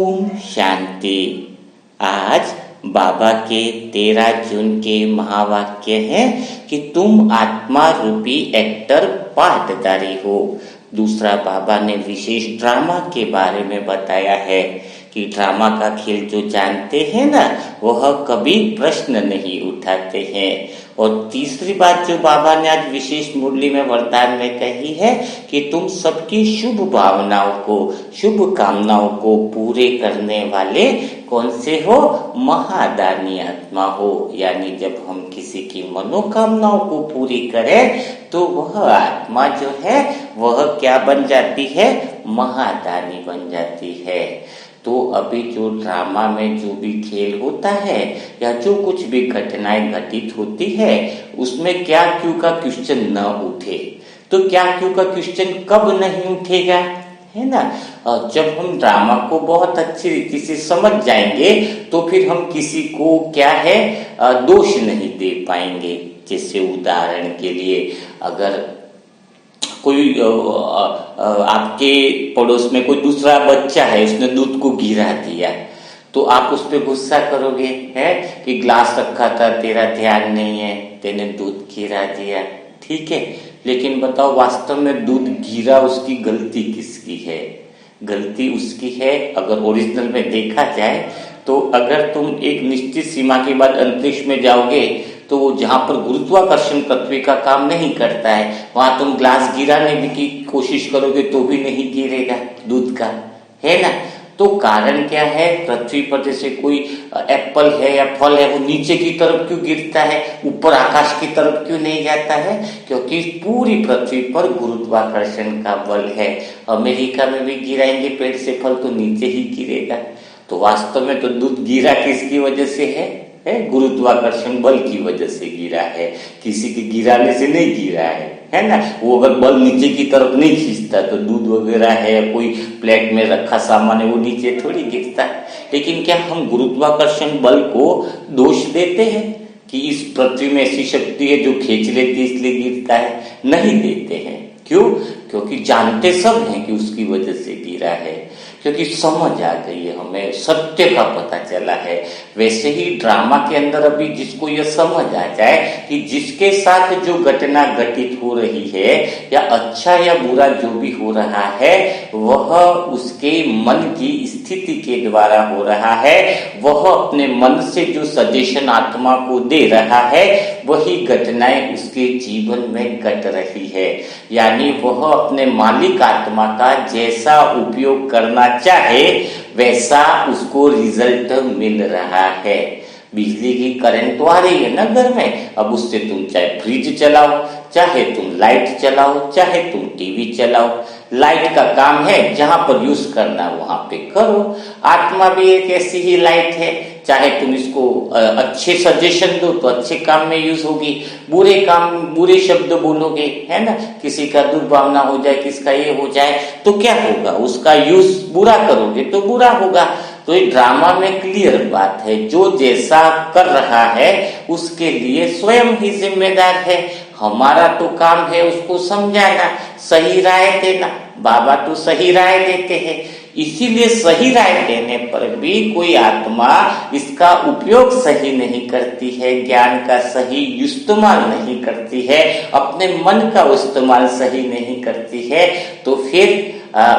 ओम शांति। आज बाबा के 13 जून के महावाक्य है कि तुम आत्मा रूपी एक्टर पाठधारी हो। दूसरा, बाबा ने विशेष ड्रामा के बारे में बताया है कि ड्रामा का खेल जो जानते हैं ना, वह कभी प्रश्न नहीं उठाते हैं। और तीसरी बात जो बाबा ने आज विशेष मुरली में वरदान में कही है कि तुम सबकी शुभ भावनाओं को, शुभ कामनाओं को पूरे करने वाले कौन से हो? महादानी आत्मा हो। यानी जब हम किसी की मनोकामनाओं को पूरी करें तो वह आत्मा जो है वह क्या बन जाती है? महादानी बन जाती है। तो अभी जो ड्रामा में जो भी खेल होता है या जो कुछ भी घटनाएं घटित होती है, उसमें क्या क्यों का क्वेश्चन न उठे। तो क्या क्यों का क्वेश्चन कब नहीं उठेगा, है ना? और जब हम ड्रामा को बहुत अच्छी रीति से समझ जाएंगे तो फिर हम किसी को क्या है दोष नहीं दे पाएंगे। जैसे उदाहरण के लिए, अगर कोई आपके पड़ोस में कोई दूसरा बच्चा है, उसने दूध को गिरा दिया, तो आप उस पर गुस्सा करोगे है कि ग्लास रखा था, तेरा ध्यान नहीं है, तेने दूध गिरा दिया। ठीक है, लेकिन बताओ वास्तव में दूध गिरा उसकी गलती किसकी है? गलती उसकी है। अगर ओरिजिनल में देखा जाए तो अगर तुम एक निश्चित सीमा के बाद अंतरिक्ष में जाओगे तो जहां पर गुरुत्वाकर्षण पृथ्वी का काम नहीं करता है, वहां तुम ग्लास गिराने की कोशिश करोगे तो भी नहीं गिरेगा दूध का, है ना? तो कारण क्या है? पृथ्वी पर जैसे कोई एप्पल है या फल है, वो नीचे की तरफ क्यों गिरता है, ऊपर आकाश की तरफ क्यों नहीं जाता है? क्योंकि पूरी पृथ्वी पर गुरुत्वाकर्षण का बल है। अमेरिका में भी गिराएंगे पेड़ से फल तो नीचे ही गिरेगा। तो वास्तव में तो दूध गिरा किसकी वजह से है? गुरुत्वाकर्षण बल की वजह से गिरा है, किसी के गिराने से नहीं गिरा है ना? वो अगर बल नीचे की तरफ नहीं खींचता तो दूध वगैरह है, कोई प्लेट में रखा सामान है, वो नीचे थोड़ी गिरता। लेकिन क्या हम गुरुत्वाकर्षण बल को दोष देते हैं कि इस पृथ्वी में ऐसी शक्ति है जो खींच लेती है इसलिए गिरता है? नहीं देते हैं। क्यों? क्योंकि जानते सब हैं कि उसकी वजह से गिरा है, क्योंकि समझ आ गई है, हमें सत्य का पता चला है। वैसे ही ड्रामा के अंदर अभी जिसको यह समझ आ जाए कि जिसके साथ जो घटना घटित हो रही है या अच्छा या बुरा जो भी हो रहा है, वह उसके मन की स्थिति के द्वारा हो रहा है। वह अपने मन से जो सजेशन आत्मा को दे रहा है, वही घटनाएं उसके जीवन में घट रही है। यानी वह अपने मालिक आत्मा का जैसा उपयोग करना चाहे वैसा उसको रिजल्ट मिल रहा है। बिजली की करंट तो आ रही है ना घर में, अब उससे तुम चाहे फ्रिज चलाओ, चाहे तुम लाइट चलाओ, चाहे तुम टीवी चलाओ। लाइट का काम है जहां पर यूज करना वहां पे करो। आत्मा भी एक ऐसी ही लाइट है, चाहे तुम इसको अच्छे सजेशन दो तो अच्छे काम में यूज होगी, बुरे शब्द बोलोगे, है ना, किसी का दुर्भावना हो जाए, किसका ये हो जाए तो क्या होगा? उसका यूज बुरा करोगे तो बुरा होगा। तो ये ड्रामा में क्लियर बात है, जो जैसा कर रहा है उसके लिए स्वयं ही जिम्मेदार है। हमारा तो काम है उसको समझाना, सही राय देना। बाबा तो सही राय देते हैं, इसीलिए सही राय देने पर भी कोई आत्मा इसका उपयोग सही नहीं करती है, ज्ञान का सही इस्तेमाल नहीं करती है, अपने मन का इस्तेमाल सही नहीं करती है, तो फिर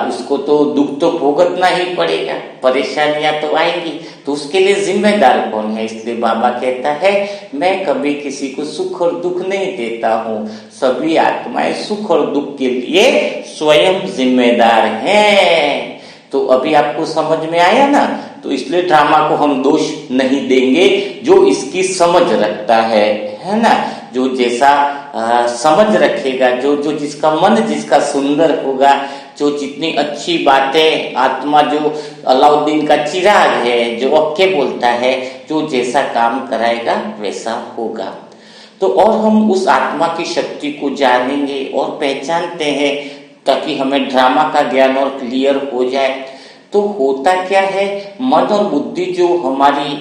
उसको तो दुख तो भुगतना ही पड़ेगा, परेशानियां तो आएंगी। तो उसके लिए जिम्मेदार कौन है? इसलिए बाबा कहता है, मैं कभी किसी को सुख और दुख नहीं देता हूँ, सभी आत्माएं सुख और दुख के लिए स्वयं जिम्मेदार हैं। तो अभी आपको समझ में आया ना? तो इसलिए ड्रामा को हम दोष नहीं देंगे। जो इसकी समझ रखता है ना, जो जैसा समझ रखेगा, जो जिसका मन जिसका सुंदर होगा, जो जितनी अच्छी बातें, आत्मा जो अलाउद्दीन का चिराग है, जो ओके बोलता है, जो जैसा काम कराएगा वैसा होगा। तो और हम उस आत्मा की शक्ति को जानेंगे और पहचानते हैं ताकि हमें ड्रामा का ज्ञान और क्लियर हो जाए। तो होता क्या है, मन और बुद्धि जो हमारी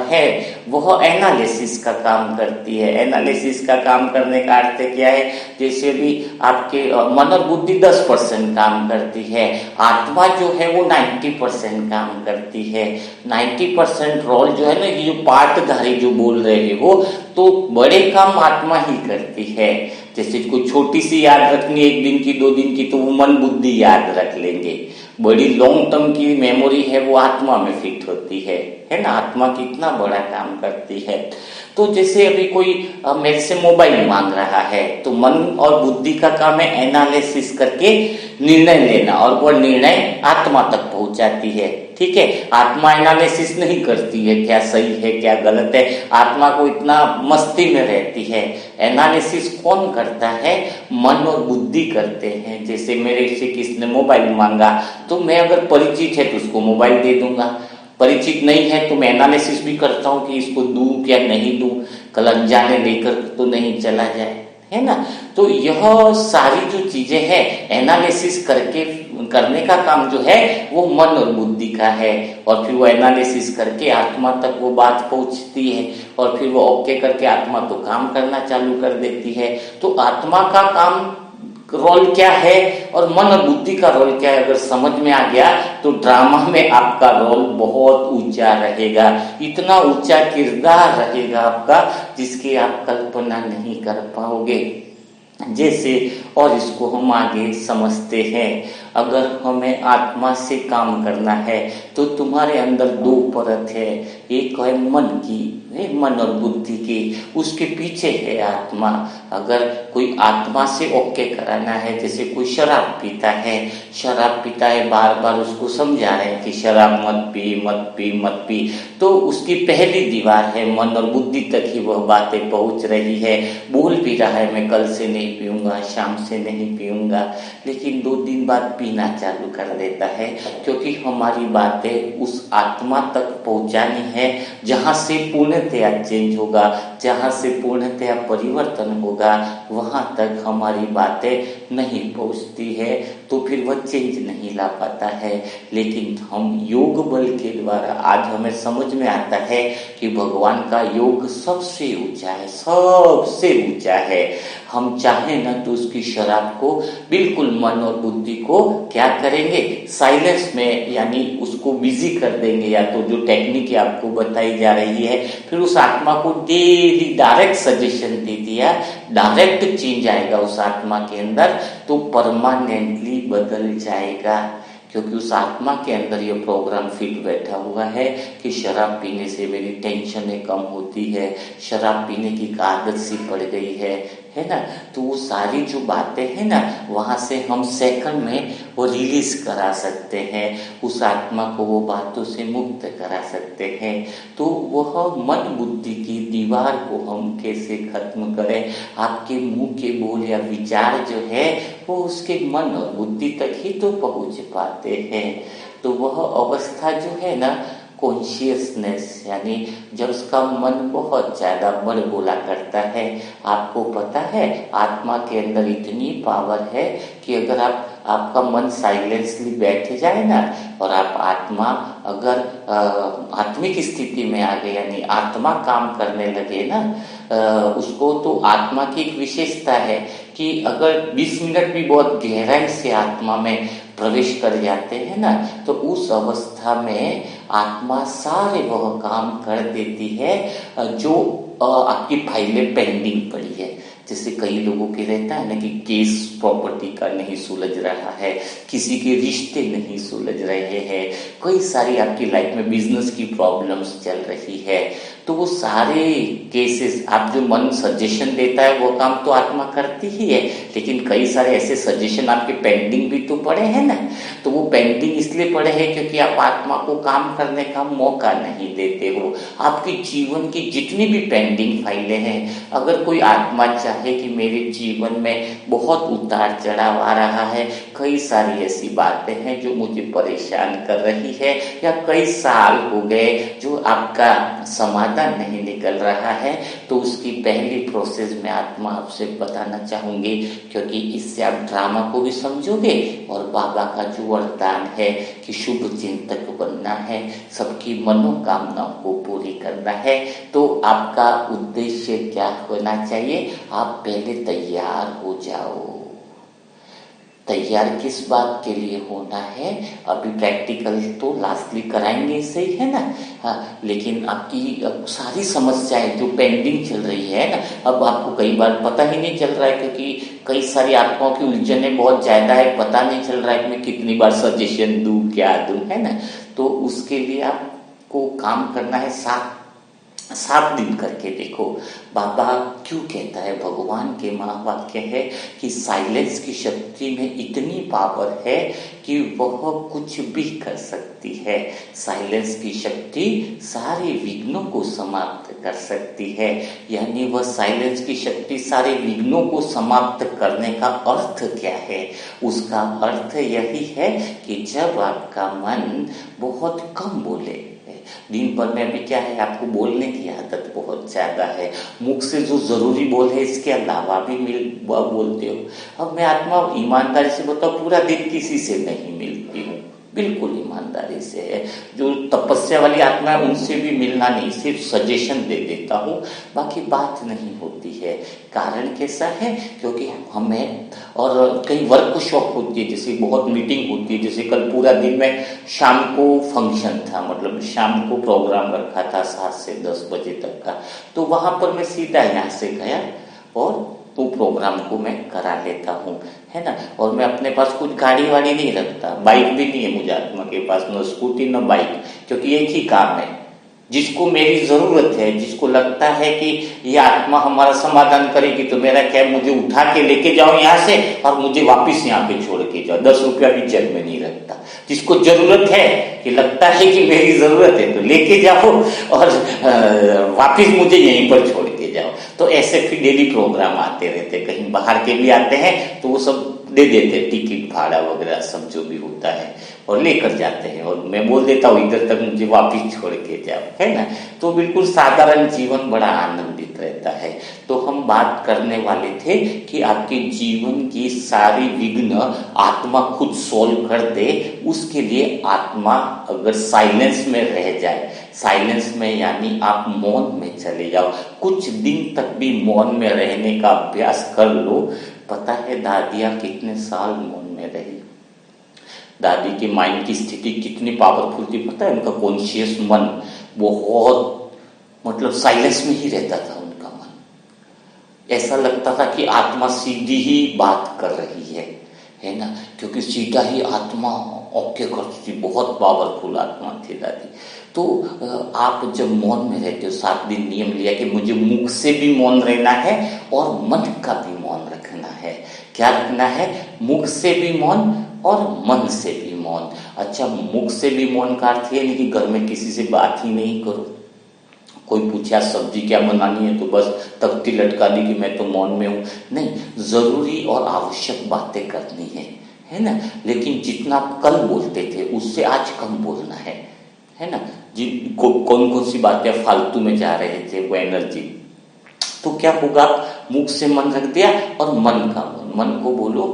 है वह एनालिसिस का काम करती है। एनालिसिस का काम करने का अर्थ क्या है, जैसे भी आपके मन और बुद्धि 10% काम करती है, आत्मा जो है वो 90% काम करती है। 90% रोल जो है ना, ये जो पार्टधारी जो बोल रहे हो, तो बड़े काम आत्मा ही करती है। जैसे कोई छोटी सी याद रखनी, 1 दिन की 2 दिन की, तो वो मन बुद्धि याद रख लेंगे। बड़ी लॉन्ग टर्म की मेमोरी है वो आत्मा में फिट होती है ना। आत्मा कितना बड़ा काम करती है। तो जैसे अभी कोई मेरे से मोबाइल मांग रहा है, तो मन और बुद्धि का काम है एनालिसिस करके निर्णय लेना, और वो निर्णय आत्मा तक पहुंचाती है। ठीक है, आत्मा एनालिसिस नहीं करती है क्या सही है क्या गलत है, आत्मा को इतना मस्ती में रहती है। एनालिसिस कौन करता है, मन और बुद्धि करते हैं। जैसे मेरे से किसने मोबाइल मांगा, तो मैं अगर परिचित है तो उसको मोबाइल दे दूंगा, परिचित नहीं है तो मैं एनालिसिस भी करता हूँ कि इसको दूं क्या नहीं दूं, कल अनजाने लेकर तो नहीं चला जाए, है ना। तो यह सारी जो चीजें हैं एनालिसिस करने का काम जो है वो मन और बुद्धि का है, और फिर वो एनालिसिस करके आत्मा तक वो बात पहुंचती है, और फिर वो ओके करके आत्मा तो काम करना चालू कर देती है। तो आत्मा का काम रोल क्या है और मन और बुद्धि का रोल क्या है, अगर समझ में आ गया तो ड्रामा में आपका रोल बहुत ऊंचा रहेगा। इतना ऊंचा किरदार रहेगा आपका जिसकी आप कल्पना नहीं कर पाओगे। जैसे, और इसको हम आगे समझते हैं, अगर हमें आत्मा से काम करना है तो तुम्हारे अंदर 2 परत है, एक है मन की, मन और बुद्धि की, उसके पीछे है आत्मा। अगर कोई आत्मा से ओके कराना है, जैसे कोई शराब पीता है, बार बार उसको समझा रहे हैं कि शराब मत पी मत पी मत पी, तो उसकी पहली दीवार है मन और बुद्धि तक ही वह बातें पहुंच रही है। बोल भी रहा है मैं कल से नहीं पीऊंगा, शाम से नहीं पीऊंगा, लेकिन 2 दिन बाद पीना चालू कर देता है, क्योंकि हमारी बातें उस आत्मा तक पहुंचानी है जहां से पूर्णतया चेंज होगा, जहां से पूर्णतया परिवर्तन होगा, वहां तक हमारी बातें नहीं पहुंचती है, तो फिर वह चेंज नहीं ला पाता है। लेकिन हम योग बल के द्वारा आज हमें समझ में आता है कि भगवान का योग सबसे ऊंचा है, सबसे ऊंचा है। हम चाहें ना तो उसकी शराब को बिल्कुल मन और बुद्धि को क्या करेंगे, साइलेंस में, यानी उसको बिजी कर देंगे, या तो जो टेक्निक आपको बताई जा रही है, फिर उस आत्मा को डेली डायरेक्ट सजेशन दे दिया, डायरेक्ट चेंज आएगा उस आत्मा के अंदर, तो परमानेंटली बदल जाएगा। क्योंकि उस आत्मा के अंदर ये प्रोग्राम फिट बैठा हुआ है कि शराब पीने से मेरी टेंशनें कम होती है, शराब पीने की आदत सी पड़ गई है ना। तो वो सारी जो बातें हैं ना, वहां से हम सेकंड में वो रिलीज करा सकते हैं, उस आत्मा को वो बातों से मुक्त करा सकते हैं। तो वह मन बुद्धि की दीवार को हम कैसे खत्म करें, आपके मुंह के बोल या विचार जो है वो उसके मन और बुद्धि तक ही तो पहुंच पाते हैं। तो वह अवस्था जो है ना कॉन्शियसनेस, यानी जब उसका मन बहुत ज्यादा बड़बोला करता है। आपको पता है आत्मा के अंदर इतनी पावर है कि अगर आपका मन साइलेंसली बैठ जाए ना, और आप आत्मा अगर आत्मिक स्थिति में आ गए, यानी आत्मा काम करने लगे ना, उसको तो आत्मा की एक विशेषता है कि अगर 20 मिनट भी बहुत गहराई से आत्मा में प्रवेश कर जाते हैं ना, तो उस अवस्था में आत्मा सारे वह काम कर देती है जो आपकी फाइलें पेंडिंग पड़ी है। जैसे कई लोगों के रहता है ना कि केस प्रॉपर्टी का नहीं सुलझ रहा है, किसी के रिश्ते नहीं सुलझ रहे हैं, कई सारी आपकी लाइफ में बिजनेस की प्रॉब्लम्स चल रही है, तो वो सारे केसेस आप जो मन सजेशन देता है वो काम तो आत्मा करती ही है, लेकिन कई सारे ऐसे सजेशन आपके पेंडिंग भी तो पड़े हैं ना। तो वो पेंडिंग इसलिए पड़े हैं क्योंकि आप आत्मा को काम करने का मौका नहीं देते हो। आपके जीवन की जितनी भी पेंडिंग फाइलें हैं, अगर कोई आत्मा आशा है कि मेरे जीवन में बहुत उतार चढ़ाव आ रहा है, कई सारी ऐसी बातें हैं जो मुझे परेशान कर रही है, या कई साल हो गए जो आपका समाधान नहीं निकल रहा है, तो उसकी पहली प्रोसेस में आत्मा आपसे बताना चाहूँगी, क्योंकि इससे आप ड्रामा को भी समझोगे और बाबा का जो वरदान है कि शुभ चिंतक बनना है, सबकी मनोकामनाओं को पूरी करना है। तो आपका उद्देश्य क्या होना चाहिए? आप पहले तैयार हो जाओ। तैयार किस बात के लिए होना है? अभी प्रैक्टिकल तो लास्टली कराएंगे, सही है ना? हाँ, लेकिन आपकी सारी समस्याएं जो पेंडिंग चल रही है ना, अब आपको कई बार पता ही नहीं चल रहा है, क्योंकि कई सारी आत्माओं की उलझने बहुत ज्यादा है, पता नहीं चल रहा है कि मैं कितनी बार सजेशन दूं, क्या दूं, है ना? तो उसके लिए आपको काम करना है, 7 दिन करके देखो। बाबा क्यों कहता है, भगवान के महावाक्य है कि साइलेंस की शक्ति में इतनी पावर है कि वह कुछ भी कर सकती है। साइलेंस की शक्ति सारे विघ्नों को समाप्त कर सकती है। यानी वह साइलेंस की शक्ति सारे विघ्नों को समाप्त करने का अर्थ क्या है? उसका अर्थ यही है कि जब आपका मन बहुत कम बोले, दिन भर में अभी क्या है, आपको बोलने की आदत बहुत ज्यादा है, मुख से जो जरूरी बोल है इसके अलावा भी बोलते हो। अब मैं आत्मा ईमानदारी से बताऊं, पूरा दिन किसी से नहीं मिलती हूँ, बिल्कुल ईमानदारी से है। जो तपस्या वाली आत्मा है उनसे भी मिलना नहीं, सिर्फ सजेशन दे देता हूँ, बाकी बात नहीं होती है। कारण कैसा है? क्योंकि हमें और कई वर्कशॉप होती है, जैसे बहुत मीटिंग होती है, जैसे कल पूरा दिन में शाम को फंक्शन था, मतलब शाम को प्रोग्राम रखा था 7 से 10 बजे तक का, तो वहां पर मैं सीधा यहाँ से गया और तो प्रोग्राम को मैं करा लेता हूँ, है ना? और मैं अपने पास कुछ गाड़ी वाड़ी नहीं रखता, बाइक भी नहीं है मुझे आत्मा के पास, न स्कूटी न बाइक, क्योंकि एक ही काम है, जिसको मेरी जरूरत है, जिसको लगता है कि ये आत्मा हमारा समाधान करेगी, तो मेरा क्या है, मुझे उठा के लेके जाओ यहाँ से और मुझे वापस यहाँ पे छोड़ के जाओ, 10 रुपया भी जेब में नहीं रखता। जिसको जरूरत है कि लगता है कि मेरी जरूरत है, तो लेके जाओ और वापस मुझे यहीं पर छोड़ के जाओ। तो ऐसे फिर डेली प्रोग्राम आते रहते, कहीं बाहर के भी आते हैं, तो वो सब दे देते, टिकट भाड़ा वगैरह सब जो भी होता है, और लेकर जाते हैं, और मैं बोल देता हूँ इधर तक मुझे वापिस छोड़ के जाओ, है ना? तो बिल्कुल साधारण जीवन बड़ा आनंदित रहता है। तो हम बात करने वाले थे कि आपके जीवन की सारी विघ्न आत्मा खुद सोल्व कर दे, उसके लिए आत्मा अगर साइलेंस में रह जाए, साइलेंस में यानी आप मौन में चले जाओ, कुछ दिन तक भी मौन में रहने का अभ्यास कर लो। पता है दादियाँ कितने साल मौन में रही, दादी के माइंड की स्थिति कितनी पावरफुल थी, पता है? उनका कॉन्शियस मन बहुत, मतलब साइलेंस में ही रहता था उनका मन। ऐसा लगता था कि आत्मा सीधी ही बात कर रही है ना? क्योंकि सीधा ही आत्मा ओके करती थी, बहुत पावरफुल आत्मा थी दादी। तो आप जब मौन में रहते हो, 7 दिन नियम लिया कि मुझे मुख से भी मौन रहना है और मन का भी मौन रखना है। क्या रखना है? मुख से भी मौन और मन से भी मौन। अच्छा, मुख से भी मौन का अर्थ ये नहीं कि घर में किसी से बात ही नहीं करो, कोई पूछा सब्जी क्या बनानी है तो बस तख्ती लटका दी कि मैं तो मौन में हूं, नहीं, जरूरी और आवश्यक बातें करनी है ना? लेकिन जितना कल बोलते थे उससे आज कम बोलना है ना? कौन कौन सी बातें फालतू में जा रहे थे वो एनर्जी, तो क्या होगा? मुख से मन रख दिया और मन को बोलो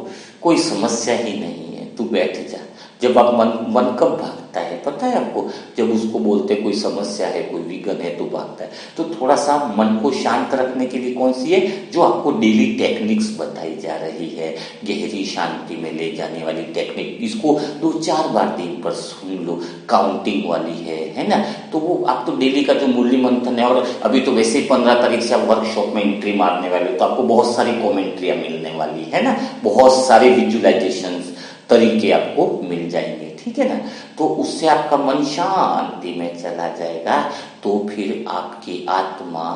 कोई समस्या ही नहीं है, तू बैठ जा। जब आप मन कब भागता है पता है आपको? जब उसको बोलते कोई समस्या है, कोई विघ्न है तो भागता है। तो थोड़ा सा मन को शांत रखने के लिए कौन सी है? जो आपको डेली टेक्निक्स बताई जा रही है, गहरी शांति में ले जाने वाली टेक्निक, इसको 2-4 बार दिन पर सुन लो, काउंटिंग वाली है ना? तो वो आप तो डेली का जो मुरली मंथन है, और अभी तो वैसे ही 15 तारीख से आप वर्कशॉप में एंट्री मारने वाले हो, तो आपको बहुत सारी कॉमेंट्रियां मिलने वाली है ना, बहुत सारे विजुअलाइजेशन तरीके आपको मिल जाएंगे, ठीक है ना? तो उससे आपका मन शांति में चला जाएगा। तो फिर आपकी आत्मा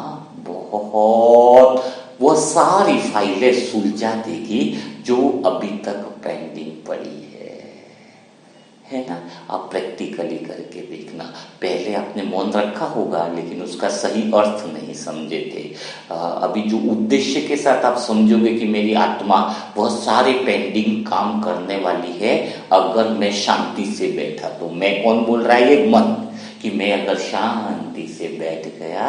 बहुत वो सारी फाइलें सुलझा देगी जो अभी तक पेंडिंग पड़ी है ना? आप प्रैक्टिकली करके देखना। पहले आपने आपने मौन रखा होगा लेकिन उसका सही अर्थ नहीं समझे थे। अभी जो उद्देश्य के साथ आप समझोगे कि मेरी आत्मा बहुत सारे पेंडिंग काम करने वाली है अगर मैं शांति से बैठा, तो मैं कौन बोल रहा है? ये मन, कि मैं अगर शांति से बैठ गया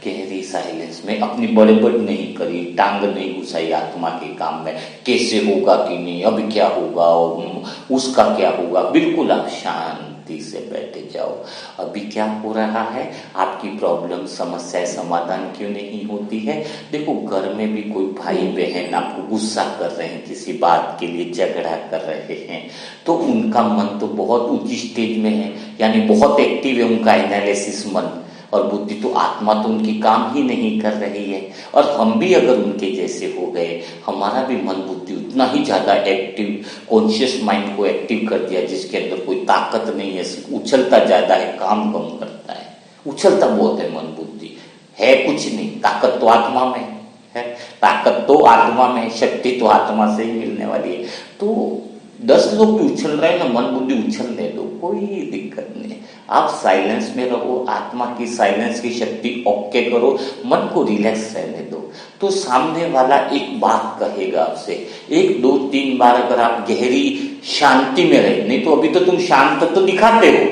गहरी साइलेंस में, अपनी बड़बड़ नहीं करी, टांग नहीं घुसाई आत्मा के काम में, कैसे होगा कि नहीं, अब क्या होगा और उसका क्या होगा, बिल्कुल आप शांति से बैठे जाओ। अभी क्या हो रहा है, आपकी प्रॉब्लम समस्या समाधान क्यों नहीं होती है? देखो घर में भी कोई भाई बहन आपको गुस्सा कर रहे हैं, किसी बात के लिए झगड़ा कर रहे हैं, तो उनका मन तो बहुत ऊंची स्टेज में है, यानी बहुत एक्टिव है उनका एनालिसिस मन, और बुद्धि तो आत्मा तो उनकी काम ही नहीं कर रही है। और हम भी अगर उनके जैसे हो गए, हमारा भी मन बुद्धि उतना ही ज्यादा एक्टिव, कॉन्शियस माइंड को एक्टिव कर दिया जिसके अंदर कोई ताकत नहीं है, सिर्फ उछलता ज्यादा है, काम कम करता है, उछलता बहुत है मन बुद्धि, है कुछ नहीं, ताकत तो आत्मा में है, ताकत तो आत्मा में, शक्ति तो आत्मा से ही मिलने वाली है। तो 10 लोग भी उछल रहे हैं ना, मन बुद्धि उछलने दो, कोई दिक्कत नहीं। आप साइलेंस में रहो, आत्मा की साइलेंस की शक्ति ओके करो, मन को रिलैक्स रहने दो। तो सामने वाला एक बात कहेगा आपसे, 1 2 3 बार अगर आप गहरी शांति में रहे, नहीं तो अभी तो तुम शांत तो दिखाते हो,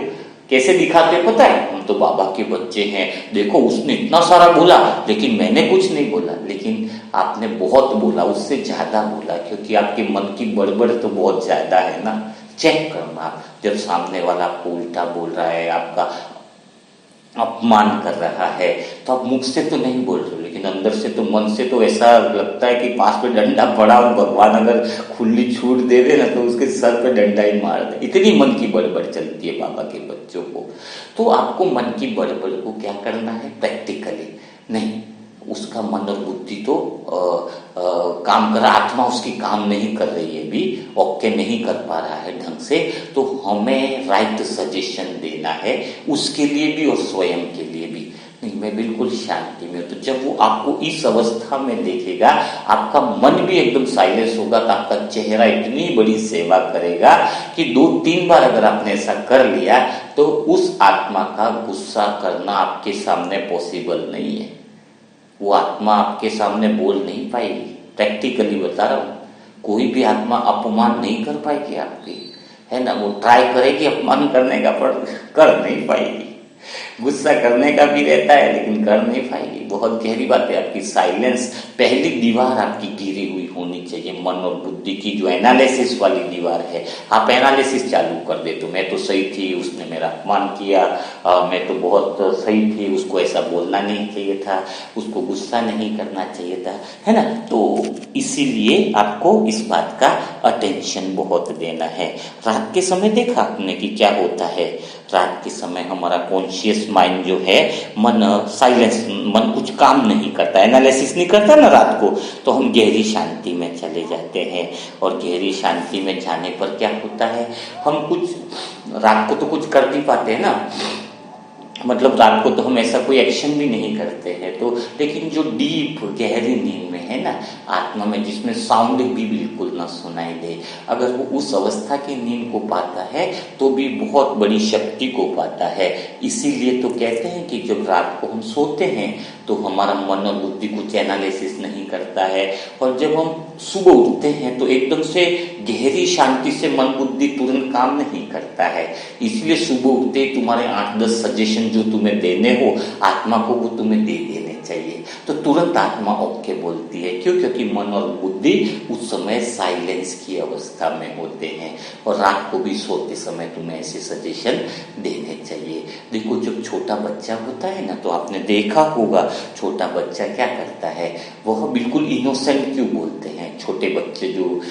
कैसे दिखाते पता है? हम तो बाबा के बच्चे हैं, देखो उसने इतना सारा बोला लेकिन मैंने कुछ नहीं बोला, लेकिन आपने बहुत बोला, उससे ज्यादा बोला, क्योंकि आपके मन की बड़बड़ तो बहुत ज्यादा है ना। चेक करना, जब सामने वाला आपको उल्टा बोल रहा है, आपका अपमान कर रहा है, तो आप मुख से तो नहीं बोल रहे, लेकिन अंदर से तो, मन से तो ऐसा लगता है कि पास पे डंडा पड़ा हो, भगवान अगर खुली छूट दे दे ना तो उसके सर पे डंडा ही मार दे, इतनी मन की बड़बड़ चलती है बाबा के बच्चों को। तो आपको मन की बड़बड़ को क्या करना है? प्रैक्टिकली नहीं, उसका मन और बुद्धि तो काम कर, आत्मा उसकी काम नहीं कर रही है, भी ओके नहीं कर पा रहा है ढंग से, तो हमें राइट सजेशन देना है उसके लिए भी और स्वयं के लिए भी। नहीं, मैं बिल्कुल शांति में हूं, तो जब वो आपको इस अवस्था में देखेगा, आपका मन भी एकदम साइलेंस होगा, तो आपका चेहरा इतनी बड़ी सेवा करेगा कि 2 3 बार अगर आपने ऐसा कर लिया तो उस आत्मा का गुस्सा करना आपके सामने पॉसिबल नहीं है। वो आत्मा आपके सामने बोल नहीं पाएगी, प्रैक्टिकली बता रहा हूं, कोई भी आत्मा अपमान नहीं कर पाएगी आपकी, है ना। वो ट्राई करेगी अपमान करने का, पर कर नहीं पाएगी। गुस्सा करने का भी रहता है लेकिन कर नहीं पाएगी। बहुत गहरी बात है, आपकी साइलेंस, पहली दीवार आपकी गिरी हुई होनी चाहिए, मन और बुद्धि की जो एनालिसिस वाली दीवार है। आप एनालिसिस चालू कर दे, तो मैं तो सही थी, उसने मेरा अपमान किया, मैं तो बहुत सही थी, उसको ऐसा बोलना नहीं चाहिए था, उसको गुस्सा नहीं करना चाहिए था, है ना। तो इसीलिए आपको इस बात का अटेंशन बहुत देना है। रात के समय देखा आपने कि क्या होता है, रात के समय हमारा कॉन्शियस माइंड जो है, मन साइलेंस, मन कुछ काम नहीं करता, एनालिसिस नहीं करता ना रात को, तो हम गहरी शांति में चले जाते हैं। और गहरी शांति में जाने पर क्या होता है, हम कुछ रात को तो कुछ कर नहीं पाते हैं ना, मतलब रात को तो हम ऐसा कोई एक्शन भी नहीं करते हैं, तो लेकिन जो डीप गहरी नींद में है ना आत्मा में, जिसमें साउंड भी बिल्कुल ना सुनाई दे, अगर वो उस अवस्था की नींद को पाता है तो भी बहुत बड़ी शक्ति को पाता है। इसीलिए तो कहते हैं कि जब रात को हम सोते हैं तो हमारा मन और बुद्धि कुछ एनालिसिस नहीं करता है, और जब हम सुबह उठते हैं तो एकदम से गहरी शांति से मन बुद्धि तुरंत काम नहीं करता है। इसलिए सुबह उठते ही तुम्हारे 8-10 सजेशन जो तुम्हें देने हो आत्मा को, वो तुम्हें दे देने चाहिए, तो तुरंत आत्मा ओके बोलती है। क्यों? क्योंकि मन और बुद्धि उस समय साइलेंस की अवस्था में होते हैं। और रात को भी सोते समय तुम्हें ऐसे सजेशन देने चाहिए। देखो जब छोटा बच्चा होता है ना, तो आपने देखा होगा छोटा बच्चा क्या करता है, वह बिल्कुल इनोसेंट क्यों बोलते हैं। छोटे बच्चे जो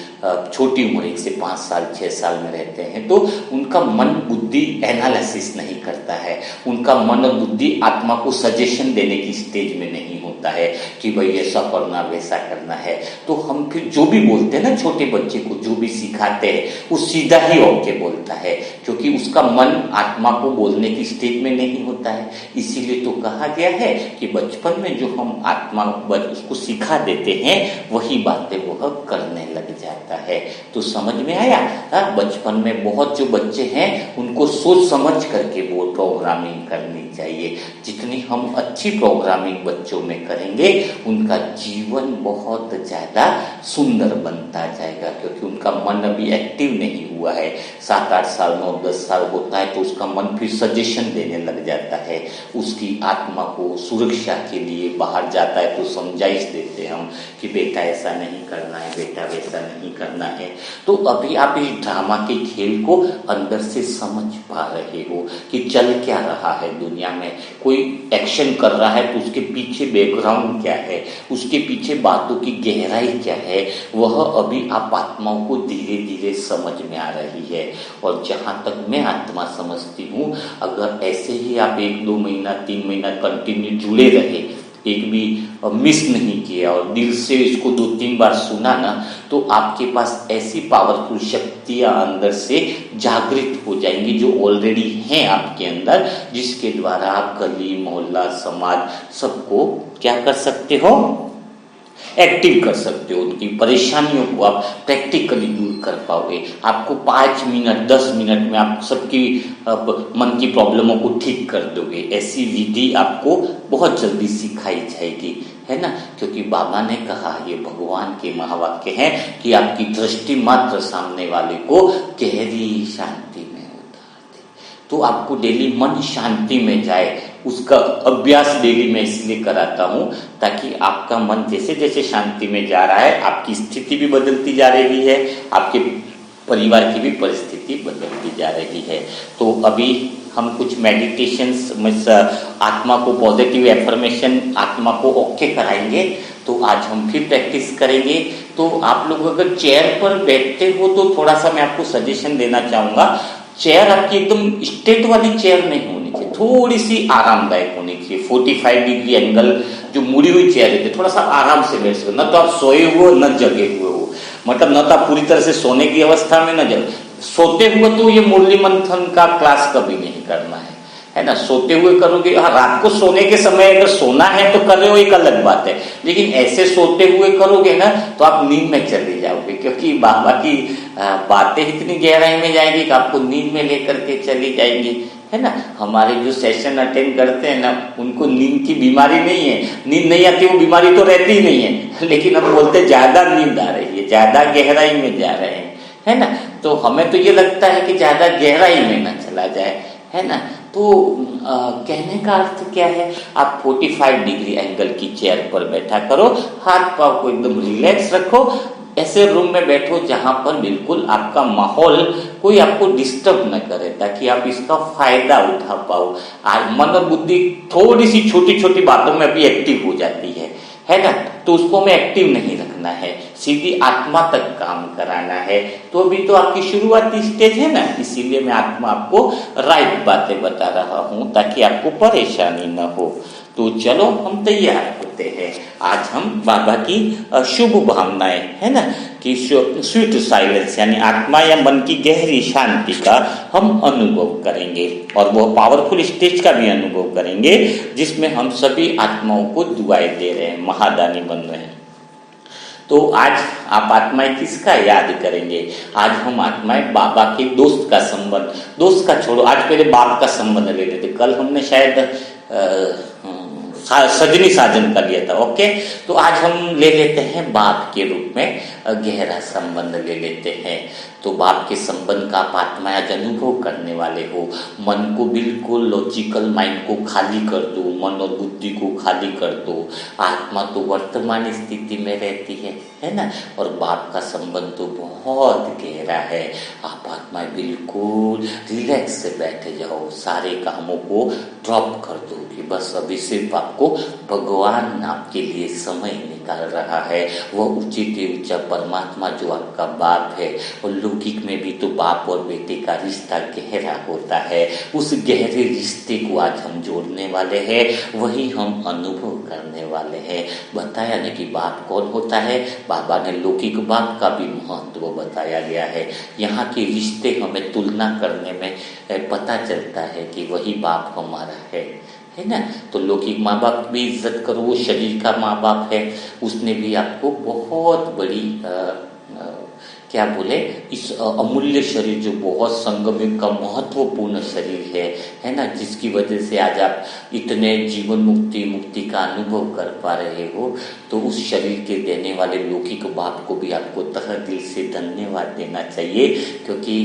छोटी उम्र 1 से 5 साल 6 साल में रहते हैं, तो उनका मन बुद्धि एनालिसिस नहीं करता है, उनका मन और बुद्धि आत्मा को सजेशन देने की स्टेज में नहीं होता होता है कि भाई ऐसा करना वैसा करना है, तो हम फिर जो भी बोलते हैं ना छोटे बच्चे को जो भी सिखाते हैं वो सीधा ही ओके बोलता है, क्योंकि उसका मन आत्मा को बोलने की स्टेज में नहीं होता है। इसीलिए तो कहा गया है कि बचपन में जो हम आत्मा उसको सिखा देते हैं वही बातें वह करने लग जाता है। तो समझ में आया? बचपन में बहुत जो बच्चे हैं उनको सोच समझ करके वो प्रोग्रामिंग करनी चाहिए। जितनी हम अच्छी प्रोग्रामिंग बच्चों में करेंगे उनका जीवन बहुत ज्यादा सुंदर बनता जाएगा, क्योंकि उनका मन अभी एक्टिव नहीं हुआ है। 7-8 साल 9-10 साल होता है तो उसका मन फिर सजेशन देने लग जाता है, उसकी आत्मा को सुरक्षा के लिए बाहर जाता है तो समझाइश देते हैं हम कि बेटा ऐसा नहीं करना है, बेटा वैसा नहीं करना है। तो अभी आप इस ड्रामा के खेल को अंदर से समझ पा रहे हो कि चल क्या रहा है दुनिया में। कोई एक्शन कर रहा है तो उसके पीछे बैकग्राउंड क्या है, उसके पीछे बातों की गहराई क्या है, वह अभी आप आत्माओं को धीरे धीरे समझ में आ रही है। और जहां तक मैं आत्मा समझती हूँ, अगर ऐसे ही आप 1-2 महीना 3 महीना कंटिन्यू जुड़े रहे, एक भी मिस नहीं किया और दिल से इसको 2-3 बार सुना ना, तो आपके पास ऐसी पावरफुल शक्तियां अंदर से जागृत हो जाएंगी जो ऑलरेडी हैं आपके अंदर, जिसके द्वारा आप गली मोहल्ला समाज सबको क्या कर सकते हो, एक्टिव कर सकते हो। उनकी परेशानियों को आप प्रैक्टिकली दूर कर पाओगे। आपको 5 मिनट 10 मिनट में आप सबकी मन की प्रॉब्लमों को ठीक कर दोगे। ऐसी विधि आपको बहुत जल्दी सिखाई जाएगी, है ना, क्योंकि बाबा ने कहा, ये भगवान के महावाक्य हैं कि आपकी दृष्टि मात्र सामने वाले को गहरी शांति में उतार दे। तो आपको डेली मन शांति में जाए, उसका अभ्यास डेली मैं इसलिए कराता हूँ ताकि आपका मन जैसे जैसे शांति में जा रहा है, आपकी स्थिति भी बदलती जा रही है, आपके परिवार की भी परिस्थिति बदलती जा रही है। तो अभी हम कुछ मेडिटेशंस में आत्मा को पॉजिटिव एफर्मेशन, आत्मा को ओके कराएंगे। तो आज हम फिर प्रैक्टिस करेंगे। तो आप लोग अगर चेयर पर बैठते हो तो थोड़ा सा मैं आपको सजेशन देना चाहूंगा, चेयर आपकी एकदम स्ट्रेट वाली चेयर नहीं होनी चाहिए, थोड़ी सी आरामदायक होनी चाहिए। 45 डिग्री एंगल जो मुड़ी हुई चेयर रहती है, थोड़ा सा आराम से बैठ सको, न तो आप सोए हुए न जगे हुए हो, मतलब न तो आप पूरी तरह से सोने की अवस्था में न जगे। सोते हुए तो ये मुरली मंथन का क्लास कभी नहीं करना है ना। सोते हुए करोगे, हाँ रात को सोने के समय अगर सोना है तो कर रहे हो, एक अलग बात है, लेकिन ऐसे सोते हुए करोगे ना तो आप नींद में चले जाओगे, क्योंकि बाबा की बातें इतनी गहराई में जाएगी कि आपको नींद में लेकर के चली जाएंगी, है ना। हमारे जो सेशन अटेंड करते हैं ना, उनको नींद की बीमारी नहीं है, नींद नहीं आती वो बीमारी तो रहती ही नहीं है, लेकिन हम बोलते ज्यादा नींद आ रही है, ज्यादा गहराई में जा रहे हैं, है ना। तो हमें तो ये लगता है कि ज्यादा गहराई में ना चला जाए, है ना। तो कहने का अर्थ क्या है, आप 45 डिग्री एंगल की चेयर पर बैठा करो, हाथ पांव को एकदम रिलैक्स रखो, ऐसे रूम में बैठो जहां पर बिल्कुल आपका माहौल कोई आपको डिस्टर्ब न करे, ताकि आप इसका फायदा उठा पाओ। मन और बुद्धि थोड़ी सी छोटी छोटी बातों में अभी एक्टिव हो जाती है ना, तो उसको हमें एक्टिव नहीं रखना है, सीधी आत्मा तक काम कराना है। तो अभी तो आपकी शुरुआती स्टेज है ना, इसीलिए मैं आत्मा आपको राइट बातें बता रहा हूं ताकि आपको परेशानी न हो। तो चलो हम तैयार होते हैं। आज हम बाबा की शुभ भावनाएं, है ना, कि स्वीट साइलेंस यानी आत्मा या मन की गहरी शांति का हम अनुभव करेंगे, और वो पावरफुल स्टेज का भी अनुभव करेंगे जिसमें हम सभी आत्माओं को दुआएं दे रहे हैं, महादानी बन रहे हैं। तो आज आप आत्माएं किसका याद करेंगे? आज हम आत्माएं बाबा के दोस्त का संबंध, दोस्त का छोड़ो, आज पहले बाप का संबंध ले लेते। कल हमने शायद सजनी साजन का लिया था, ओके। तो आज हम ले लेते हैं बाप के रूप में गहरा संबंध ले लेते हैं। तो बाप के संबंध का आप आत्मा आज अनुभव करने वाले हो। मन को बिल्कुल लॉजिकल माइंड को खाली कर दो, मन और बुद्धि को खाली कर दो। आत्मा तो वर्तमान स्थिति में रहती है ना, और बाप का संबंध तो बहुत गहरा है। आप आत्मा बिल्कुल रिलैक्स से बैठे जाओ, सारे कामों को ड्रॉप कर दो कि बस अभी सिर्फ आपको भगवान आपके लिए समय निकाल रहा है, वह उचित ऊंचा परमात्मा जो आपका बाप है, और लौकिक में भी तो बाप और बेटे का रिश्ता गहरा होता है। उस गहरे रिश्ते को आज हम जोड़ने वाले हैं, वही हम अनुभव करने वाले हैं। बताया ना कि बाप कौन होता है, बाबा ने लौकिक बाप का भी महत्व बताया गया है। यहाँ के रिश्ते हमें तुलना करने में पता चलता है कि वही बाप हमारा है ना। तो लौकिक माँ बाप की भी इज्जत करो, वो शरीर का माँ बाप है, उसने भी आपको बहुत बड़ी क्या बोले, इस अमूल्य शरीर जो बहुत संगम का महत्वपूर्ण शरीर है ना, जिसकी वजह से आज आप इतने जीवन मुक्ति का अनुभव कर पा रहे हो। तो उस शरीर के देने वाले लौकिक बाप को भी आपको तहे दिल से धन्यवाद देना चाहिए, क्योंकि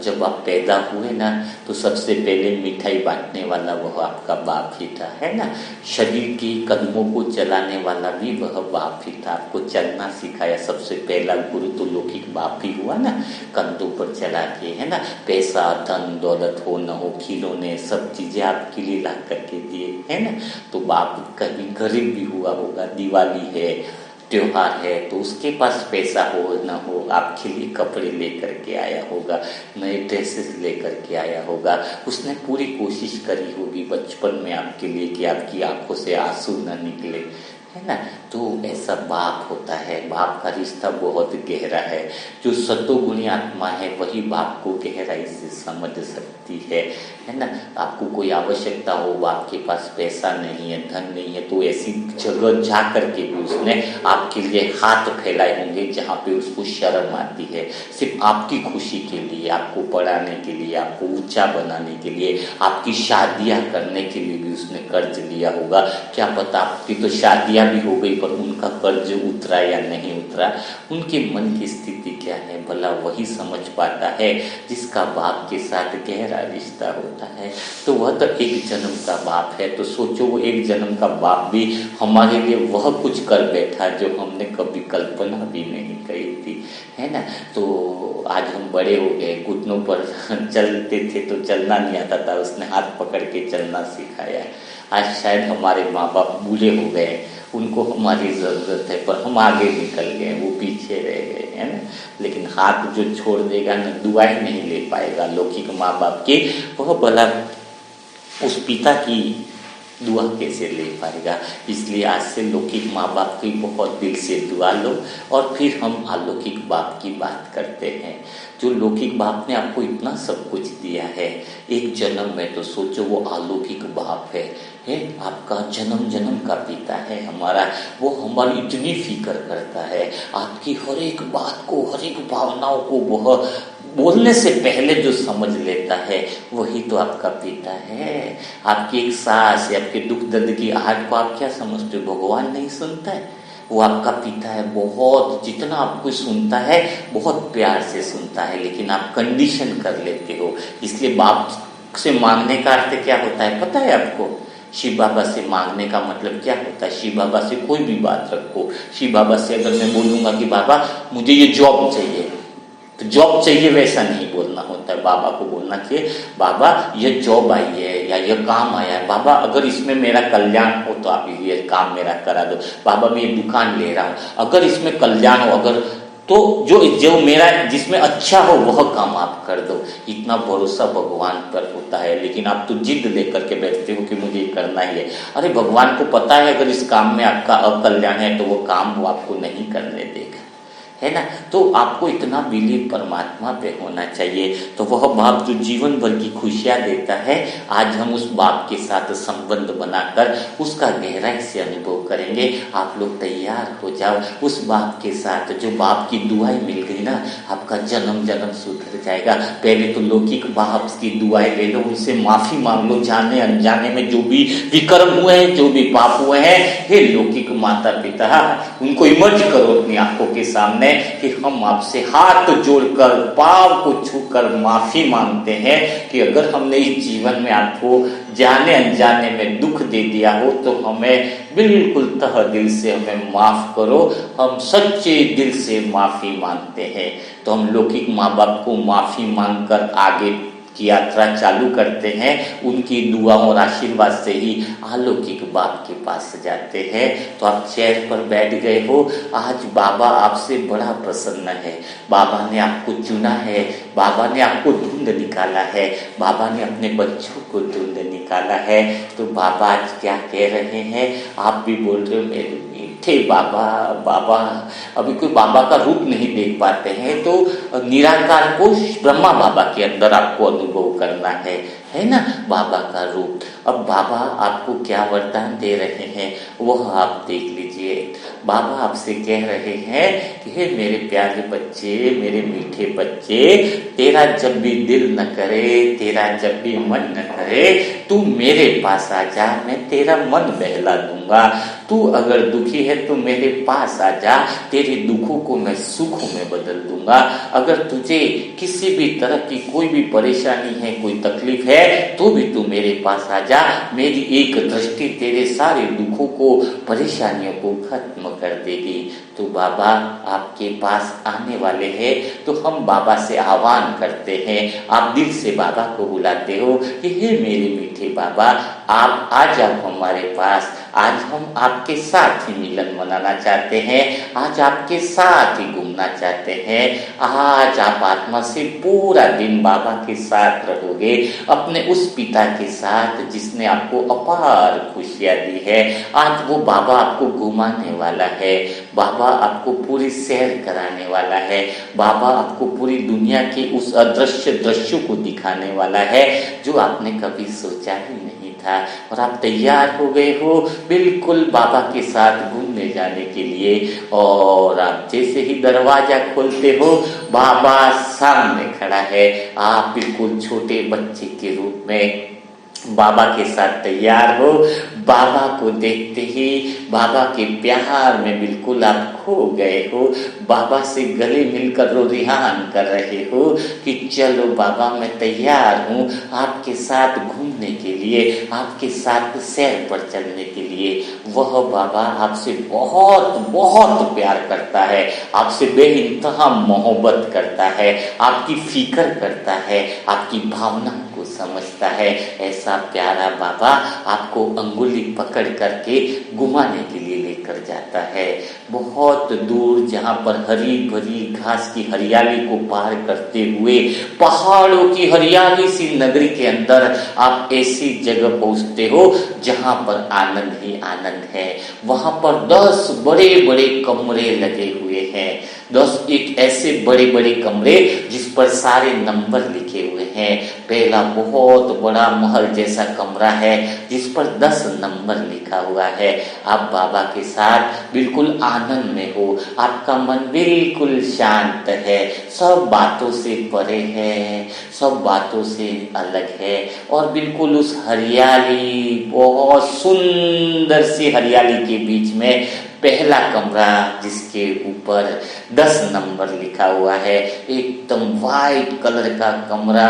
जब आप पैदा हुए ना, तो सबसे पहले मिठाई बांटने वाला वह आपका बाप ही था, है ना। शरीर की कदमों को चलाने वाला भी वह बाप ही था। आपको चलना सिखाया सबसे पहला गुरु तो लौकिक बाप ही हुआ ना, कंधों पर चला के, है ना। पैसा धन दौलत हो न हो, खिलौने सब चीजें आपके लिए ला करके दिए, है ना। तो बाप कभी गरीब भी हुआ होगा, दिवाली है, त्योहार है, तो उसके पास पैसा हो न हो, आपके लिए कपड़े लेकर के आया होगा, नए ड्रेसेस लेकर के आया होगा। उसने पूरी कोशिश करी होगी बचपन में आपके लिए कि आपकी आंखों से आंसू न निकले, है ना। तो ऐसा बाप होता है। बाप का रिश्ता बहुत गहरा है। जो सतोगुणी आत्मा है वही बाप को गहराई से समझ सकती है ना। आपको कोई आवश्यकता हो, आपके पास पैसा नहीं है, धन नहीं है, तो ऐसी जगह जा करके भी उसने आपके लिए हाथ फैलाए होंगे जहाँ पे उसको शर्म आती है। सिर्फ आपकी खुशी के लिए, आपको पढ़ाने के लिए, आपको ऊंचा बनाने के लिए, आपकी शादियां करने के लिए भी उसने कर्ज लिया होगा। क्या पता आपकी तो शादियां भी हो गई, पर उनका कर्ज उतरा या नहीं उतरा, उनके मन की स्थिति क्या है भला वही समझ पाता है जिसका बाप के साथ गहरा रिश्ता होता है। तो वह तो एक जन्म का बाप है। तो सोचो, वो एक जन्म का बाप भी हमारे लिए वह कुछ कर बैठा जो हमने कभी कल्पना भी नहीं करी थी, है ना। तो आज हम बड़े हो गए, घुटनों पर चलते थे तो चलना नहीं आता था, उसने हाथ पकड़ के चलना सिखाया। आज शायद हमारे माँ बाप बूढ़े हो गए, उनको हमारी ज़रूरत है, पर हम आगे निकल गए, वो पीछे रह गए, है ना। लेकिन हाथ जो छोड़ देगा ना, दुआएं नहीं ले पाएगा लौकिक माँ बाप की, वह भला उस पिता की दुआ कैसे ले पाएगा। इसलिए आज से लौकिक माँ बाप की बहुत दिल से दुआ लो, और फिर हम अलौकिक बाप की बात करते हैं। जो लौकिक बाप ने आपको इतना सब कुछ दिया है एक जन्म में, तो सोचो वो अलौकिक बाप है आपका जन्म जन्म का पिता है हमारा। वो हमारी इतनी फिक्र करता है, आपकी हर एक बात को, हर एक भावनाओं को वह बोलने से पहले जो समझ लेता है वही तो आपका पिता है। आपकी एक सांस या आपके दुख दर्द की आहट को आप क्या समझते हो, भगवान नहीं सुनता है? वो आपका पिता है, बहुत जितना आपको सुनता है बहुत प्यार से सुनता है, लेकिन आप कंडीशन कर लेते हो। इसलिए बाप से मांगने का अर्थ क्या होता है पता है आपको? शिव बाबा से मांगने का मतलब क्या होता है? शिव बाबा से कोई भी बात रखो। शिव बाबा से अगर मैं बोलूंगा कि बाबा मुझे ये जॉब चाहिए, तो जॉब चाहिए वैसा नहीं बोलना होता है। बाबा को बोलना चाहिए बाबा ये जॉब आई है या ये काम आया है, बाबा अगर इसमें मेरा कल्याण हो तो आप ये काम मेरा करा दो। बाबा मैं ये दुकान ले रहा हूँ, अगर इसमें कल्याण हो, अगर तो जो मेरा जिसमें अच्छा हो वह काम आप कर दो। इतना भरोसा भगवान पर होता है। लेकिन आप तो जिद लेकर के बैठते हो कि मुझे ये करना ही है। अरे भगवान को पता है अगर इस काम में आपका अकल्याण है तो वो काम वो आपको नहीं करने देगा, है ना। तो आपको इतना बिलीव परमात्मा पे होना चाहिए। तो वह बाप जो जीवन भर की खुशियां देता है, आज हम उस बाप के साथ संबंध बनाकर उसका गहराई से अनुभव करेंगे। आप लोग तैयार हो जाओ उस बाप के साथ। जो बाप की दुआएं मिल गई ना, आपका जन्म जन्म सुधर जाएगा। पहले तो लौकिक बाप की दुआएं ले लो, उनसे माफी मांग लो, जाने अनजाने में जो भी विकर्म हुए हैं, जो भी पाप हुए हैं। हे लौकिक माता पिता, उनको इमर्ज करो अपनी आंखों के सामने कि हम आपसे हाथ जोड़कर पांव को छूकर माफी मांगते हैं कि अगर हमने इस जीवन में आपको जाने अनजाने में दुख दे दिया हो तो हमें बिल्कुल तह दिल से हमें माफ करो। हम सच्चे दिल से माफी मांगते हैं। तो हम लौकिक माँ बाप को माफी मांगकर आगे की यात्रा चालू करते हैं, उनकी दुआओं और आशीर्वाद से ही अलौकिक बाप के पास जाते हैं। तो आप चेयर पर बैठ गए हो, आज बाबा आपसे बड़ा प्रसन्न है, बाबा ने आपको चुना है, बाबा ने आपको ढूंढ निकाला है, बाबा ने अपने बच्चों को ढूंढ निकाला है। तो बाबा आज क्या कह रहे हैं, आप भी बोल रहे हो मेरे मीठे बाबा। बाबा अभी कोई बाबा का रूप नहीं देख पाते हैं, तो निराकार को ब्रह्मा बाबा के अंदर आपको अनुभव करना है ना, बाबा का रूप। अब बाबा आपको क्या वरदान दे रहे हैं वह आप देख लीजिए। बाबा आपसे कह रहे हैं कि हे मेरे प्यारे बच्चे, मेरे मीठे बच्चे, तेरा जब भी दिल न करे, तेरा जब भी मन न करे, तू मेरे पास आ जा, मैं तेरा मन बहला दूंगा। तू अगर दुखी है तो मेरे पास आ जा, तेरे दुखों को मैं सुखों में बदल दूंगा। अगर तुझे किसी भी तरह की कोई भी परेशानी है, कोई तकलीफ है, तो भी तू मेरे पास आ जा, मेरी एक दृष्टि तेरे सारे दुखों को, परेशानियों को खत्म कर देगी। तो बाबा आपके पास आने वाले हैं, तो हम बाबा से आह्वान करते हैं, आप दिल से बाबा को बुलाते हो कि हे मेरे मीठे बाबा, आप आ जाओ हमारे पास। आज हम आपके साथ ही मिलन मनाना चाहते हैं, आज आपके साथ ही घूमना चाहते हैं। आज आप आत्मा से पूरा दिन बाबा के साथ रहोगे, अपने उस पिता के साथ जिसने आपको अपार खुशियां दी है। आज वो बाबा आपको घुमाने वाला है, बाबा आपको पूरी सैर कराने वाला है, बाबा आपको पूरी दुनिया के उस अदृश्य दृश्यों को दिखाने वाला है जो आपने कभी सोचा ही नहीं था। और आप तैयार हो गए हो बिल्कुल बाबा के साथ घूमने जाने के लिए। और आप जैसे ही दरवाजा खोलते हो, बाबा सामने खड़ा है, आप बिल्कुल छोटे बच्चे के रूप में बाबा के साथ तैयार हो। बाबा को देखते ही बाबा के प्यार में बिल्कुल आप खो गए हो, बाबा से गले मिलकर रो रिहान कर रहे हो कि चलो बाबा मैं तैयार हूँ आपके साथ घूमने के लिए, आपके साथ सैर पर चलने के लिए। वह बाबा आपसे बहुत बहुत प्यार करता है, आपसे बेइंतहा मोहब्बत करता है, आपकी फिक्र करता है, आपकी भावना को समझता है। ऐसा प्यारा बाबा आपको अंगुली पकड़ करके घुमाने के लिए लेकर जाता है। बहुत दूर जहाँ पर हरी भरी घास की हरियाली को पार करते हुए पहाड़ों की हरियाली सी नगरी के अंदर आप ऐसी जगह पहुंचते हो जहाँ पर आनंद ही आनंद है। वहां पर 10 बड़े बड़े कमरे लगे हुए हैं, 10 एक ऐसे बड़े बड़े कमरे जिस पर सारे नंबर लिखे हुए हैं। पहला बहुत बड़ा महल जैसा कमरा है जिस पर 10 नंबर लिखा हुआ है। आप बाबा के साथ बिल्कुल आनंद में हो, आपका मन बिल्कुल शांत है, सब बातों से परे है, सब बातों से अलग है। और बिल्कुल उस हरियाली, बहुत सुंदर सी हरियाली के बीच में पहला कमरा जिसके ऊपर 10 नंबर लिखा हुआ है, एकदम वाइट कलर का कमरा,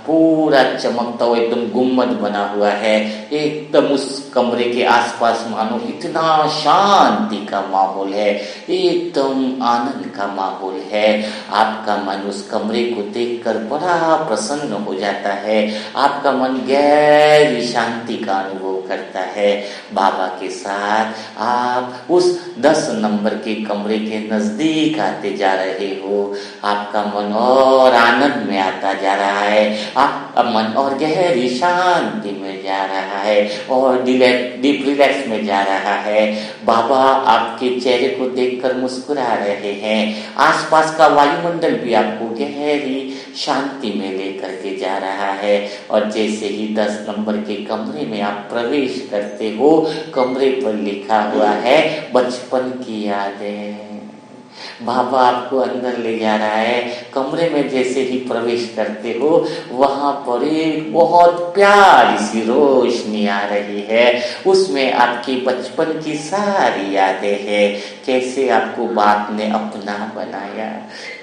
पूरा चमकता हुआ एकदम गुम्बद बना हुआ है। एकदम उस कमरे के आसपास मानो इतना शांति का माहौल है, एकदम आनंद का माहौल है। आपका मन उस कमरे को देखकर बड़ा प्रसन्न हो जाता है, आपका मन गहरी शांति का अनुभव करता है। बाबा के साथ आप उस 10 नंबर के कमरे के नजदीक आते जा रहे हो, आपका मन और आनंद में आता जा रहा है, आपका मन और गहरी शांति में जा रहा है और डीप रिलैक्स में जा रहा है। बाबा आपके चेहरे को देखकर मुस्कुरा रहे हैं, आसपास का वायुमंडल भी आपको गहरी शांति में लेकर के जा रहा है। और जैसे ही 10 नंबर के कमरे में आप प्रवेश करते हो, कमरे पर लिखा हुआ है बचपन की यादें। बाबा आपको अंदर ले जा रहा है। कमरे में जैसे ही प्रवेश करते हो, वहां पर एक बहुत प्यारी सी रोशनी आ रही है, उसमें आपकी बचपन की सारी यादें हैं। कैसे आपको बाप ने अपना बनाया,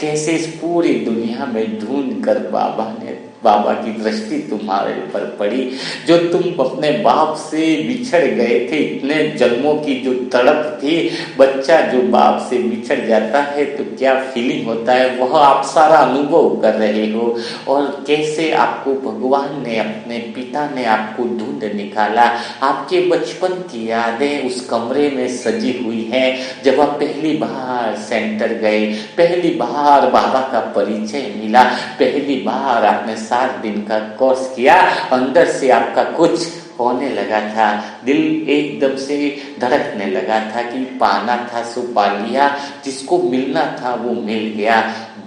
कैसे इस पूरी दुनिया में ढूंढ कर बाबा ने बाबा की दृष्टि तुम्हारे ऊपर पड़ी। जो तुम अपने बाप से बिछड़ गए थे, इतने जन्मों की जो तड़प थी, बच्चा जो बाप से बिछड़ जाता है तो क्या फीलिंग होता है, वह आप सारा अनुभव कर रहे हो। और कैसे आपको भगवान ने, अपने पिता ने आपको ढूंढ निकाला। आपके बचपन की यादें उस कमरे में सजी हुई हैं। जब आप पहली बार सेंटर गए, पहली बार बाबा का परिचय मिला, पहली बार आपने 7 दिन का कोर्स किया, अंदर से आपका कुछ होने लगा था। दिल एकदम से धड़कने लगा था कि पाना था सो पा लिया, जिसको मिलना था वो मिल गया।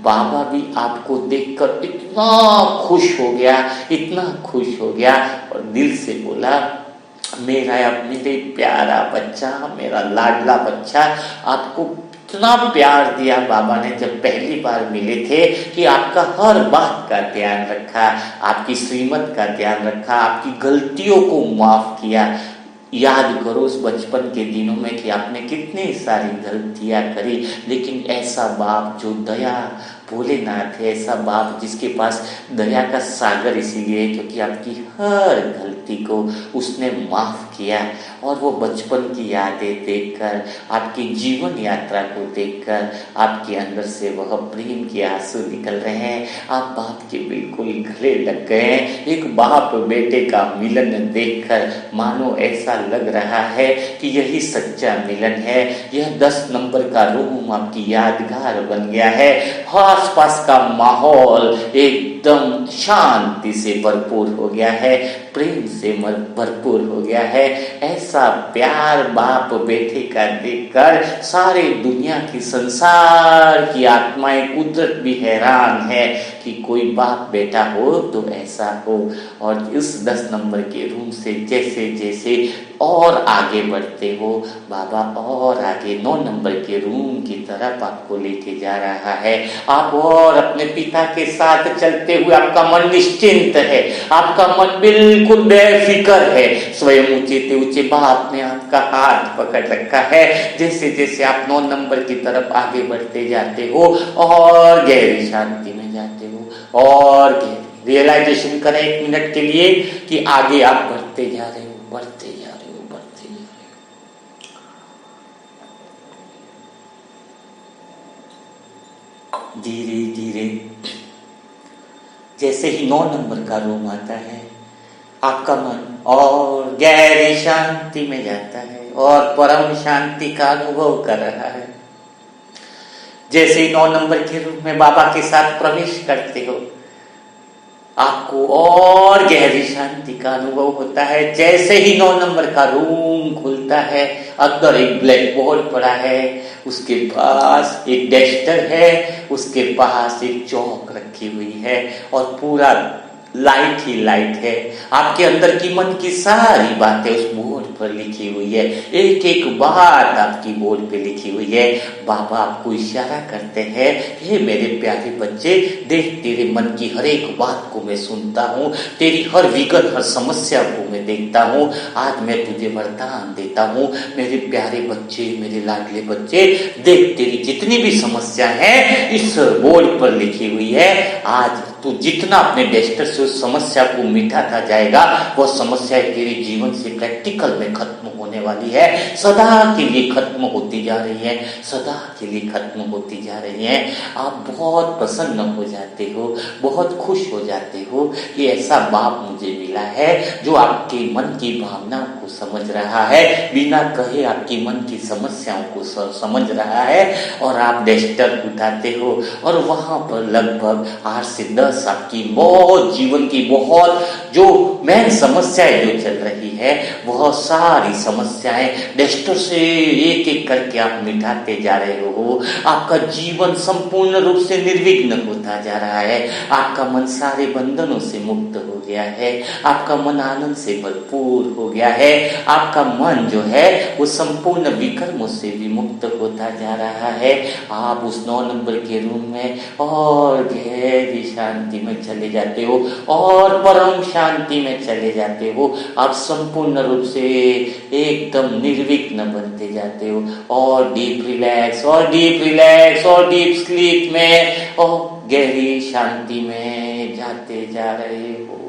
बाबा भी आपको देखकर इतना खुश हो गया, इतना खुश हो गया और दिल से बोला, मेरे प्यारा बच्चा, मेरा लाडला बच्चा, आपको इतना प्यार दिया बाबा ने जब पहली बार मिले थे कि आपका हर बात का ध्यान रखा, आपकी श्रीमत का ध्यान रखा, आपकी गलतियों को माफ किया। याद करो उस बचपन के दिनों में कि आपने कितनी सारी गलतियां करी, लेकिन ऐसा बाप जो दया भोलेनाथ है, ऐसा बाप जिसके पास दया का सागर इसीलिए क्योंकि आपकी हर गलती को उसने माफ किया। और वो बचपन की यादें देखकर, आपकी जीवन यात्रा को देखकर आपके अंदर से वह प्रेम के आंसू निकल रहे हैं। आप बाप के बिल्कुल गले लग गए हैं। एक बाप बेटे का मिलन देखकर मानो ऐसा लग रहा है कि यही सच्चा मिलन है। यह 10 नंबर का रूम आपकी यादगार बन गया है। आसपास का माहौल एकदम शांति से भरपूर हो गया है, प्रेम से भरपूर हो गया है। ऐसा प्यार बाप बेटे का देखकर सारे दुनिया की, संसार की आत्माएं, कुदरत भी हैरान है कि कोई बाप बेटा हो तो ऐसा हो। और इस 10 नंबर के रूम से जैसे जैसे और आगे बढ़ते हो, बाबा और आगे 9 नंबर के रूम की तरफ आपको लेके जा रहा है। आप और अपने पिता के साथ चलते हुए आपका मन निश्चिंत है, आपका मन बिल्कुल बेफिक्र है। स्वयं ऊंचे से ऊंचे बाप ने आपका हाथ पकड़ रखा है। जैसे जैसे आप 9 नंबर की तरफ आगे बढ़ते जाते हो और गहरी शांति में जाते हो और गहरी रियलाइजेशन करें 1 मिनट के लिए कि आगे आप बढ़ते जा रहे हो, बढ़ते जा रहे हो, बढ़ते जा रहे हो। धीरे धीरे जैसे ही 9 नंबर का रूम आता है, आपका मन और गहरी शांति में जाता है और परम शांति का अनुभव कर रहा है। जैसे ही 9 नंबर के रूम में बाबा के साथ प्रवेश करते हो, आपको और गहरी शांति का अनुभव होता है। जैसे ही 9 नंबर का रूम खुलता है, अंदर एक ब्लैक बोर्ड पड़ा है, उसके पास एक डस्टर है, उसके पास एक चौक रखी हुई है और पूरा लाइट ही लाइट है। आपके अंदर की मन की सारी बातें उस बोर्ड पर लिखी हुई है, एक एक बात आपकी बोर्ड पे लिखी हुई है। बाबा आपको इशारा करते हैं, हे मेरे प्यारे बच्चे, देख तेरे मन की हर एक बात को मैं सुनता हूँ, तेरी हर विघन, हर समस्या को मैं देखता हूँ। आज मैं तुझे वरदान देता हूँ मेरे प्यारे बच्चे, मेरे लाडले बच्चे, देख तेरी जितनी भी समस्या है इस बोर्ड पर लिखी हुई है। आज तू जितना अपने डस्टर से उस समस्या को मिटाता जाएगा, वो समस्या तेरे जीवन से प्रैक्टिकल में खत्म होने वाली है, सदा के लिए खत्म होती जा रही है, सदा के लिए खत्म होती जा रही है। आप बहुत प्रसन्न हो जाते हो, बहुत खुश हो जाते हो कि ऐसा बाप मुझे मिला है जो आपके मन की भावनाओं को समझ रहा है, बिना कहे आपकी मन की समस्याओं को समझ रहा है। और आप डस्टर उठाते हो और वहां पर लगभग 8 से 10 आपकी बहुत जीवन की बहुत जो मेन समस्याएं जो चल रही है, वह सारी समस्याएं डस्टर से एक एक करके आप मिटाते जा रहे हो। आपका जीवन संपूर्ण रूप से निर्विघ्न होता जा रहा है। आपका मन सारे बंधनों से मुक्त हो गया है, आपका मन आनंद से भरपूर हो गया है, आपका मन जो है वो संपूर्ण विकर्मों से भी मुक्त होता जा रहा है। आप उस 9 नंबर के रूम में और गहरी शांति में चले जाते हो और परम शांति में चले जाते हो। आप संपूर्ण रूप से एकदम निर्विघ्न बनते जाते हो और डीप रिलैक्स और डीप रिलैक्स और डीप स्लीप में और गहरी शांति में जाते जा रहे हो।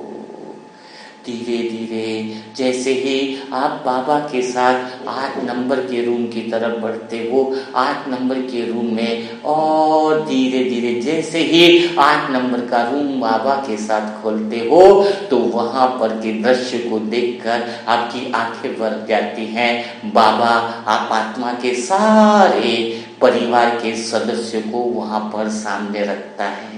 धीरे धीरे जैसे ही आप बाबा के साथ 8 नंबर के रूम की तरफ बढ़ते हो, 8 नंबर के रूम में और धीरे धीरे जैसे ही 8 नंबर का रूम बाबा के साथ खोलते हो तो वहां पर के दृश्य को देखकर आपकी आंखें भर जाती हैं। बाबा आप आत्मा के सारे परिवार के सदस्यों को वहां पर सामने रखता है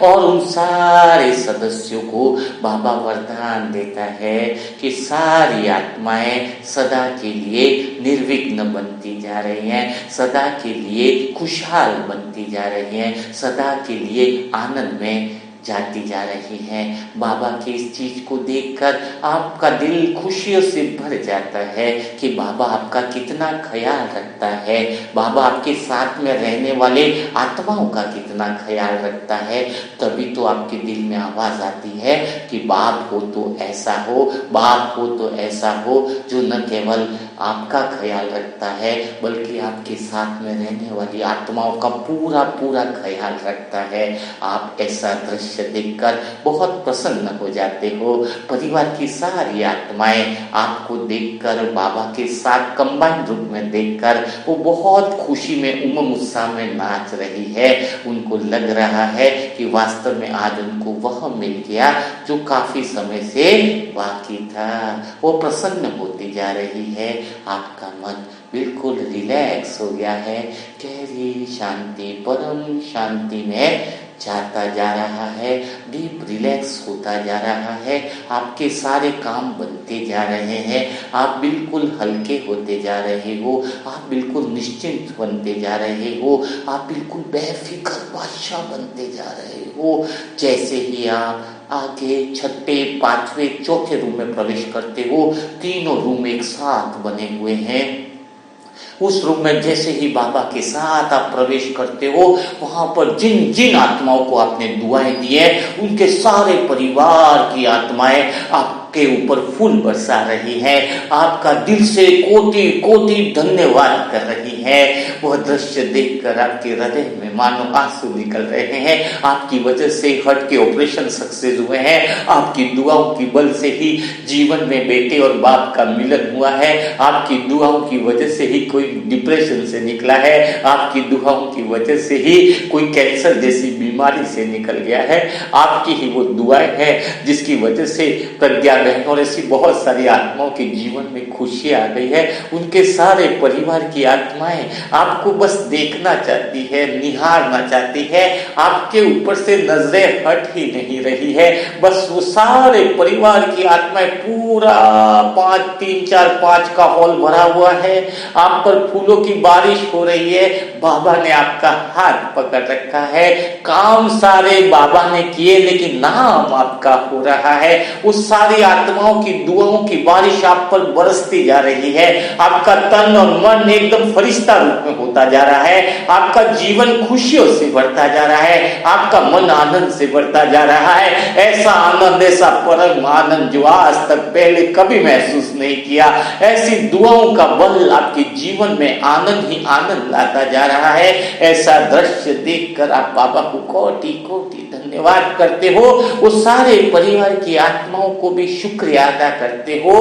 और उन सारे सदस्यों को बाबा वरदान देता है कि सारी आत्माएं सदा के लिए निर्विघ्न बनती जा रही हैं, सदा के लिए खुशहाल बनती जा रही हैं, सदा के लिए आनंद में जाती जा रही हैं। बाबा की इस चीज को देखकर आपका दिल खुशियों से भर जाता है कि बाबा आपका कितना ख्याल रखता है, बाबा आपके साथ में रहने वाले आत्माओं का कितना ख्याल रखता है। तभी तो आपके दिल में आवाज आती है कि बाप हो तो ऐसा हो, बाप हो तो ऐसा हो, जो न केवल आपका ख्याल रखता है बल्कि आपके साथ में रहने वाली आत्माओं का पूरा पूरा ख्याल रखता है। आप ऐसा दृश्य देखकर बहुत प्रसन्न हो जाते हो। परिवार की सारी आत्माएं आपको देखकर, बाबा के साथ कंबाइंड रूप में देखकर वो बहुत खुशी में, उमंग उत्साह में नाच रही है। उनको लग रहा है कि वास्तव में आज उनको वह मिल गया जो काफी समय से बाकी था। वो प्रसन्न होती जा रही है। आपका मन बिल्कुल रिलैक्स हो गया है, गहरी शांति, परम शांति में जाता जा रहा है, डीप रिलैक्स होता जा रहा है। आपके सारे काम बनते जा रहे हैं, आप बिल्कुल हल्के होते जा रहे हो, आप बिल्कुल निश्चिंत बनते जा रहे हो, आप बिल्कुल बेफिक्र बादशाह बनते जा रहे हो। जैसे ही आप आगे छठे, पांचवें, चौथे रूम में प्रवेश करते हो, तीनों रूम एक साथ बने हुए हैं। उस रूम में जैसे ही बाबा के साथ आप प्रवेश करते हो, वहां पर जिन जिन आत्माओं को आपने दुआएं दी है उनके सारे परिवार की आत्माएं आपके ऊपर फूल बरसा रही है, आपका दिल से कोटि कोटि धन्यवाद कर रही है। वह दृश्य देखकर आपके हृदय में मानो आंसू निकल रहे हैं। आपकी वजह से हार्ट के ऑपरेशन सक्सेस हुए हैं, आपकी दुआओं की बल से ही जीवन में बेटे और बाप का मिलन हुआ है, आपकी दुआओं की वजह से ही कोई डिप्रेशन से निकला है, आपकी दुआओं की वजह से ही कोई कैंसर जैसी बीमारी से निकल गया है। आपकी ही वो दुआएं हैं जिसकी वजह से प्रज्ञा बहन और ऐसी बहुत सारी आत्माओं के जीवन में खुशी आ गई है। उनके सारे परिवार की आत्माएं आपको बस देखना चाहती है, निहारना चाहती है, आपके ऊपर से नजरें हट ही नहीं रही है। बस वो सारे परिवार की आत्माएं, पूरा 5, 3, 4, 5 का हॉल भरा हुआ है, आप पर फूलों की बारिश हो रही है। बाबा ने आपका हाथ पकड़ रखा है, काम सारे बाबा ने किए लेकिन नाम आपका हो रहा है। उस सारी आत्माओं की दुआओं की बारिश आप पर बरसती जा रही है। आपका तन और मन एकदम फरिश्ता रूप में होता जा रहा है, आपका जीवन खुशियों से बढ़ता जा रहा है, आपका मन आनंद से बढ़ता जा रहा है। ऐसा आनंद, ऐसा परम आनंद जो आज तक पहले कभी महसूस नहीं किया। ऐसी दुआओं का बल आपके जीवन में आनंद ही आनंद लाता जा रहा है। ऐसा दृश्य देखकर आप बाबा को कोटि कोटि धन्यवाद करते हो। वो सारे परिवार की आत्माओं को भी शुक्रिया अदा करते हो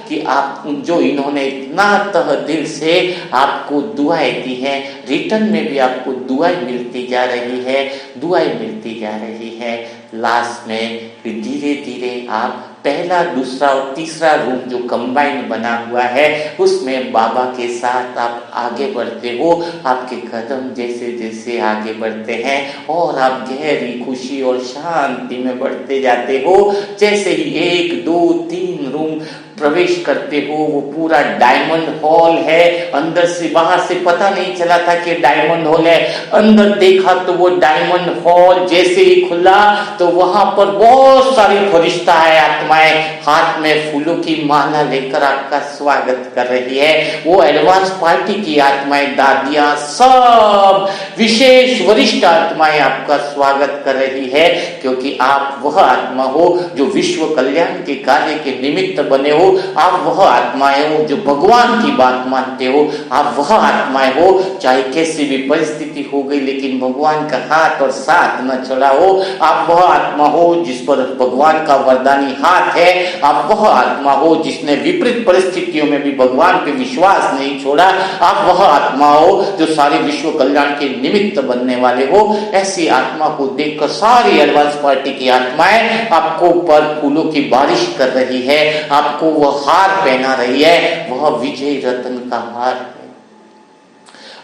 कि आप जो इन्होंने इतना तह दिल से आपको दुआएं दी है, रिटर्न में भी आपको दुआएं मिलती जा रही है, दुआएं मिलती जा रही है। लास्ट में धीरे धीरे आप पहला, दूसरा और तीसरा रूम जो कंबाइंड बना हुआ है उसमें बाबा के साथ आप आगे बढ़ते हो। आपके कदम जैसे जैसे आगे बढ़ते हैं और आप गहरी खुशी और शांति में बढ़ते जाते हो। जैसे ही 1, 2, 3 रूम प्रवेश करते हो, वो पूरा डायमंड हॉल है। अंदर से, बाहर से पता नहीं चला था कि डायमंड हॉल है, अंदर देखा तो वो डायमंड हॉल जैसे ही खुला तो वहां पर बहुत सारी फरिश्ता है, आत्माएं हाथ में फूलों की माला लेकर आपका स्वागत कर रही है। वो एडवांस पार्टी की आत्माएं, दादियां, सब विशेष वरिष्ठ आत्माएं आपका स्वागत कर रही है, क्योंकि आप वह आत्मा हो जो विश्व कल्याण के कार्य के निमित्त बने हो। हो, आप वह आत्माएं हो जो भगवान की बात मानते हो, आप वह आत्माएं हो चाहे कैसी भी परिस्थिति हो गई लेकिन भगवान का हाथ और साथ न छोड़ा हो, आप वह आत्मा हो जिस पर भगवान का वरदानी हाथ है, आप वह आत्मा हो जिसने विपरीत परिस्थितियों में भी भगवान पे विश्वास नहीं छोड़ा, आप वह आत्मा हो जो सारे विश्व कल्याण के निमित्त बनने वाले हो। ऐसी आत्मा को देखकर सारी एडवांस पार्टी की आत्माएं आपको पर फूलों की बारिश कर रही है, आपको वह हार पहना रही है, वह विजय रत्न का हार है।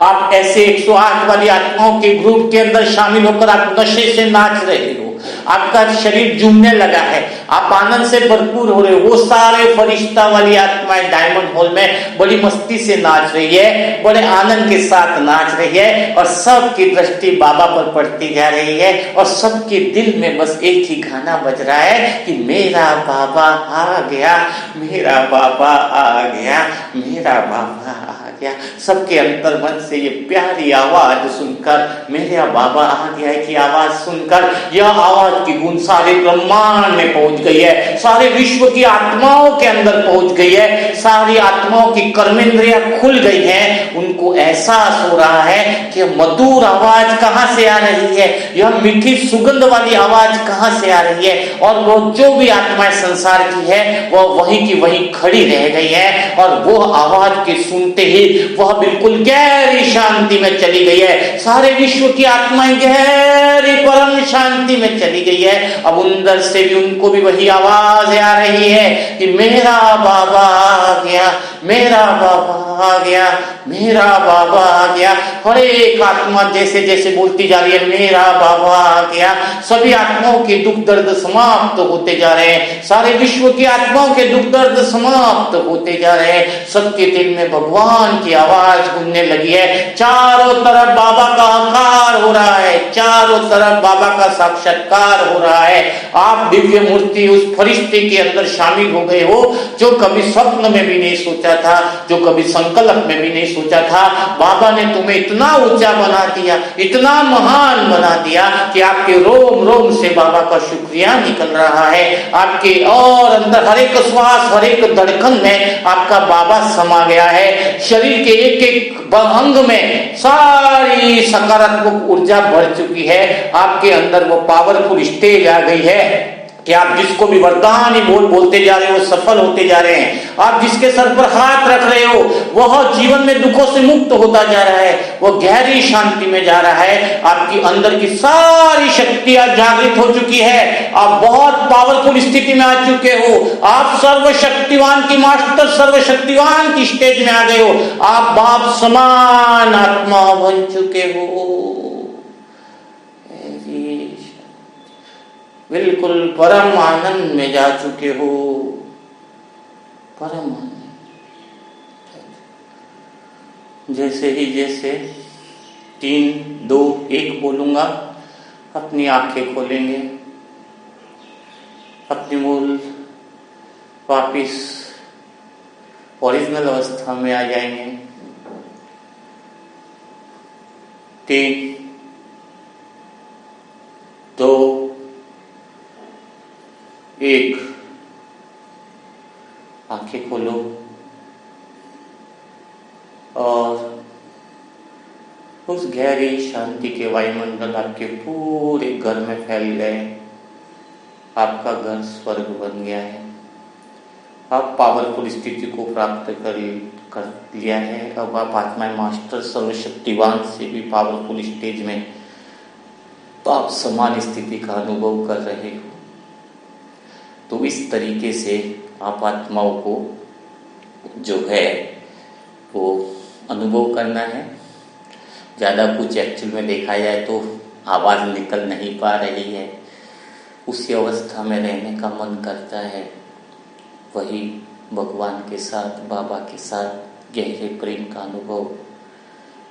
आप ऐसे 108 वाली आत्माओं के ग्रुप के अंदर शामिल होकर आप नशे से नाच रहे हो, आपका शरीर झूमने लगा है, आप आनंद से भरपूर हो रहे हो। वो सारे फरिश्ता वाली आत्माएं डायमंड हॉल में बड़ी मस्ती से नाच रही है, बड़े आनंद के साथ नाच रही है और सबकी दृष्टि बाबा पर पड़ती जा रही है और सबके दिल में बस एक ही गाना बज रहा है कि मेरा बाबा आ गया, मेरा बाबा आ गया, मेरा बाबा आ गया। सबके अंतर्मन से ये प्यारी आवाज सुनकर, मेरा बाबा आ गया की आवाज सुनकर, यह आवाज की गूंज सारे ब्रह्मांड में पहुंच गई है, सारे विश्व की आत्माओं के अंदर पहुंच गई है, सारी आत्माओं की कर्मेंद्रियां खुल गई हैं। उनको एहसास हो रहा है कि मधुर आवाज कहां से आ रही है, यह मीठी सुगंध वाली आवाज कहां से आ रही है, और वो जो भी आत्माएं संसार की है वह वहीं की वहीं खड़ी रह गई है और वो आवाज के सुनते ही वह बिल्कुल गहरी शांति में चली गई है। सारे विश्व की आत्माएं गहरी परम शांति में चली गई है। अब अंदर से भी उनको भी वही आवाज आ रही है कि मेरा बाबा आ गया, मेरा बाबा आ गया, मेरा बाबा आ गया। हर एक आत्मा जैसे जैसे बोलती जा रही है मेरा बाबा आ गया, सभी आत्माओं के दुख दर्द समाप्त होते जा रहे हैं, सारे विश्व की आत्माओं के दुख दर्द समाप्त होते जा रहे हैं। सबके दिल में भगवान की आवाज गूंजने लगी है, चारों तरफ बाबा का आकार हो रहा है, चारों तरफ बाबा का साक्षात्कार हो रहा है। आप दिव्य मूर्ति उस फरिश्ते के अंदर शामिल हो गए हो जो कभी स्वप्न में भी नहीं सोचा था, जो कभी संकल्प में भी नहीं सोचा था। बाबा ने तुम्हें इतना ऊंचा बना दिया, इतना महान बना दिया कि आपके रोम रोम से बाबा का शुक्रिया निकल रहा है। आपके और अंदर हर एक श्वास, हर एक धड़कन में आपका बाबा समा गया है। शरीर के एक एक अंग में सारी सकारात्मक ऊर्जा भर चुकी है। आपके अंदर वो पावरफुल स्टेज आ गई है कि आप जिसको भी वरदान ही बोलते जा रहे हो सफल होते जा रहे हैं। आप जिसके सर पर हाथ रख रहे हो वह जीवन में दुखों से मुक्त होता जा रहा है, वह गहरी शांति में जा रहा है। आपकी अंदर की सारी शक्तियां जागृत हो चुकी है, आप बहुत पावरफुल स्थिति में आ चुके हो, आप सर्वशक्तिवान की मास्टर सर्वशक्तिवान की स्टेज में आ गए हो, आप बाप समान आत्मा बन चुके हो। बिल्कुल परम आनंद में जा चुके हो, परम आनंद। जैसे 3, 2, 1 बोलूंगा, अपनी आंखें खोलेंगे, अपनी मूल वापिस ओरिजिनल अवस्था में आ जाएंगे। 3, 2, 1 आंखें खोलो और उस गहरी शांति के वायुमंडल आपके पूरे घर में फैल गए। आपका घर स्वर्ग बन गया है। आप पावरफुल स्थिति को प्राप्त कर लिया है। अब आप आत्मा मास्टर सर्वशक्तिवान से भी पावरफुल स्टेज में तो आप समान स्थिति का अनुभव कर रहे हो। तो इस तरीके से आप आत्माओं को जो है वो अनुभव करना है। ज़्यादा कुछ एक्चुअल में देखा जाए तो आवाज़ निकल नहीं पा रही है, उसी अवस्था में रहने का मन करता है। वही भगवान के साथ, बाबा के साथ गहरे प्रेम का अनुभव,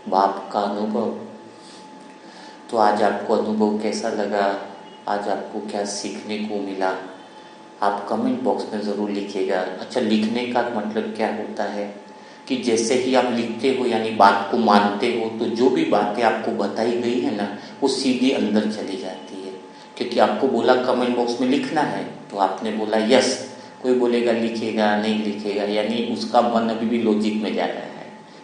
बाप का अनुभव। तो आज आपको अनुभव कैसा लगा, आज आपको क्या सीखने को मिला, आप कमेंट बॉक्स में ज़रूर लिखिएगा। अच्छा, लिखने का मतलब क्या होता है कि जैसे ही आप लिखते हो यानी बात को मानते हो, तो जो भी बातें आपको बताई गई है ना वो सीधी अंदर चली जाती है। क्योंकि आपको बोला कमेंट बॉक्स में लिखना है तो आपने बोला यस, कोई बोलेगा लिखेगा नहीं लिखेगा, यानी उसका मन अभी भी लॉजिक में जा रहा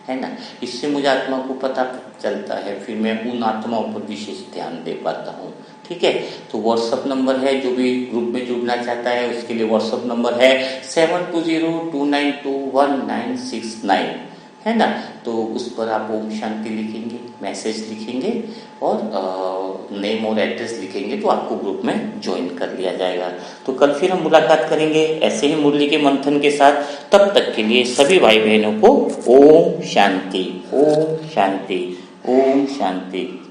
है ना। इससे मुझे आत्मा को पता चलता है, फिर मैं उन आत्माओं पर विशेष ध्यान दे पाता हूँ। ठीक है, तो व्हाट्सअप नंबर है, जो भी ग्रुप में जुड़ना चाहता है उसके लिए व्हाट्सअप नंबर है 7202921969, है ना। तो उस पर आप ओम शांति लिखेंगे, मैसेज लिखेंगे और नेम और एड्रेस लिखेंगे तो आपको ग्रुप में ज्वाइन कर लिया जाएगा। तो कल फिर हम मुलाकात करेंगे ऐसे ही मुरली के मंथन के साथ। तब तक के लिए सभी भाई बहनों को ओम शांति, ओम शांति, ओम शांति।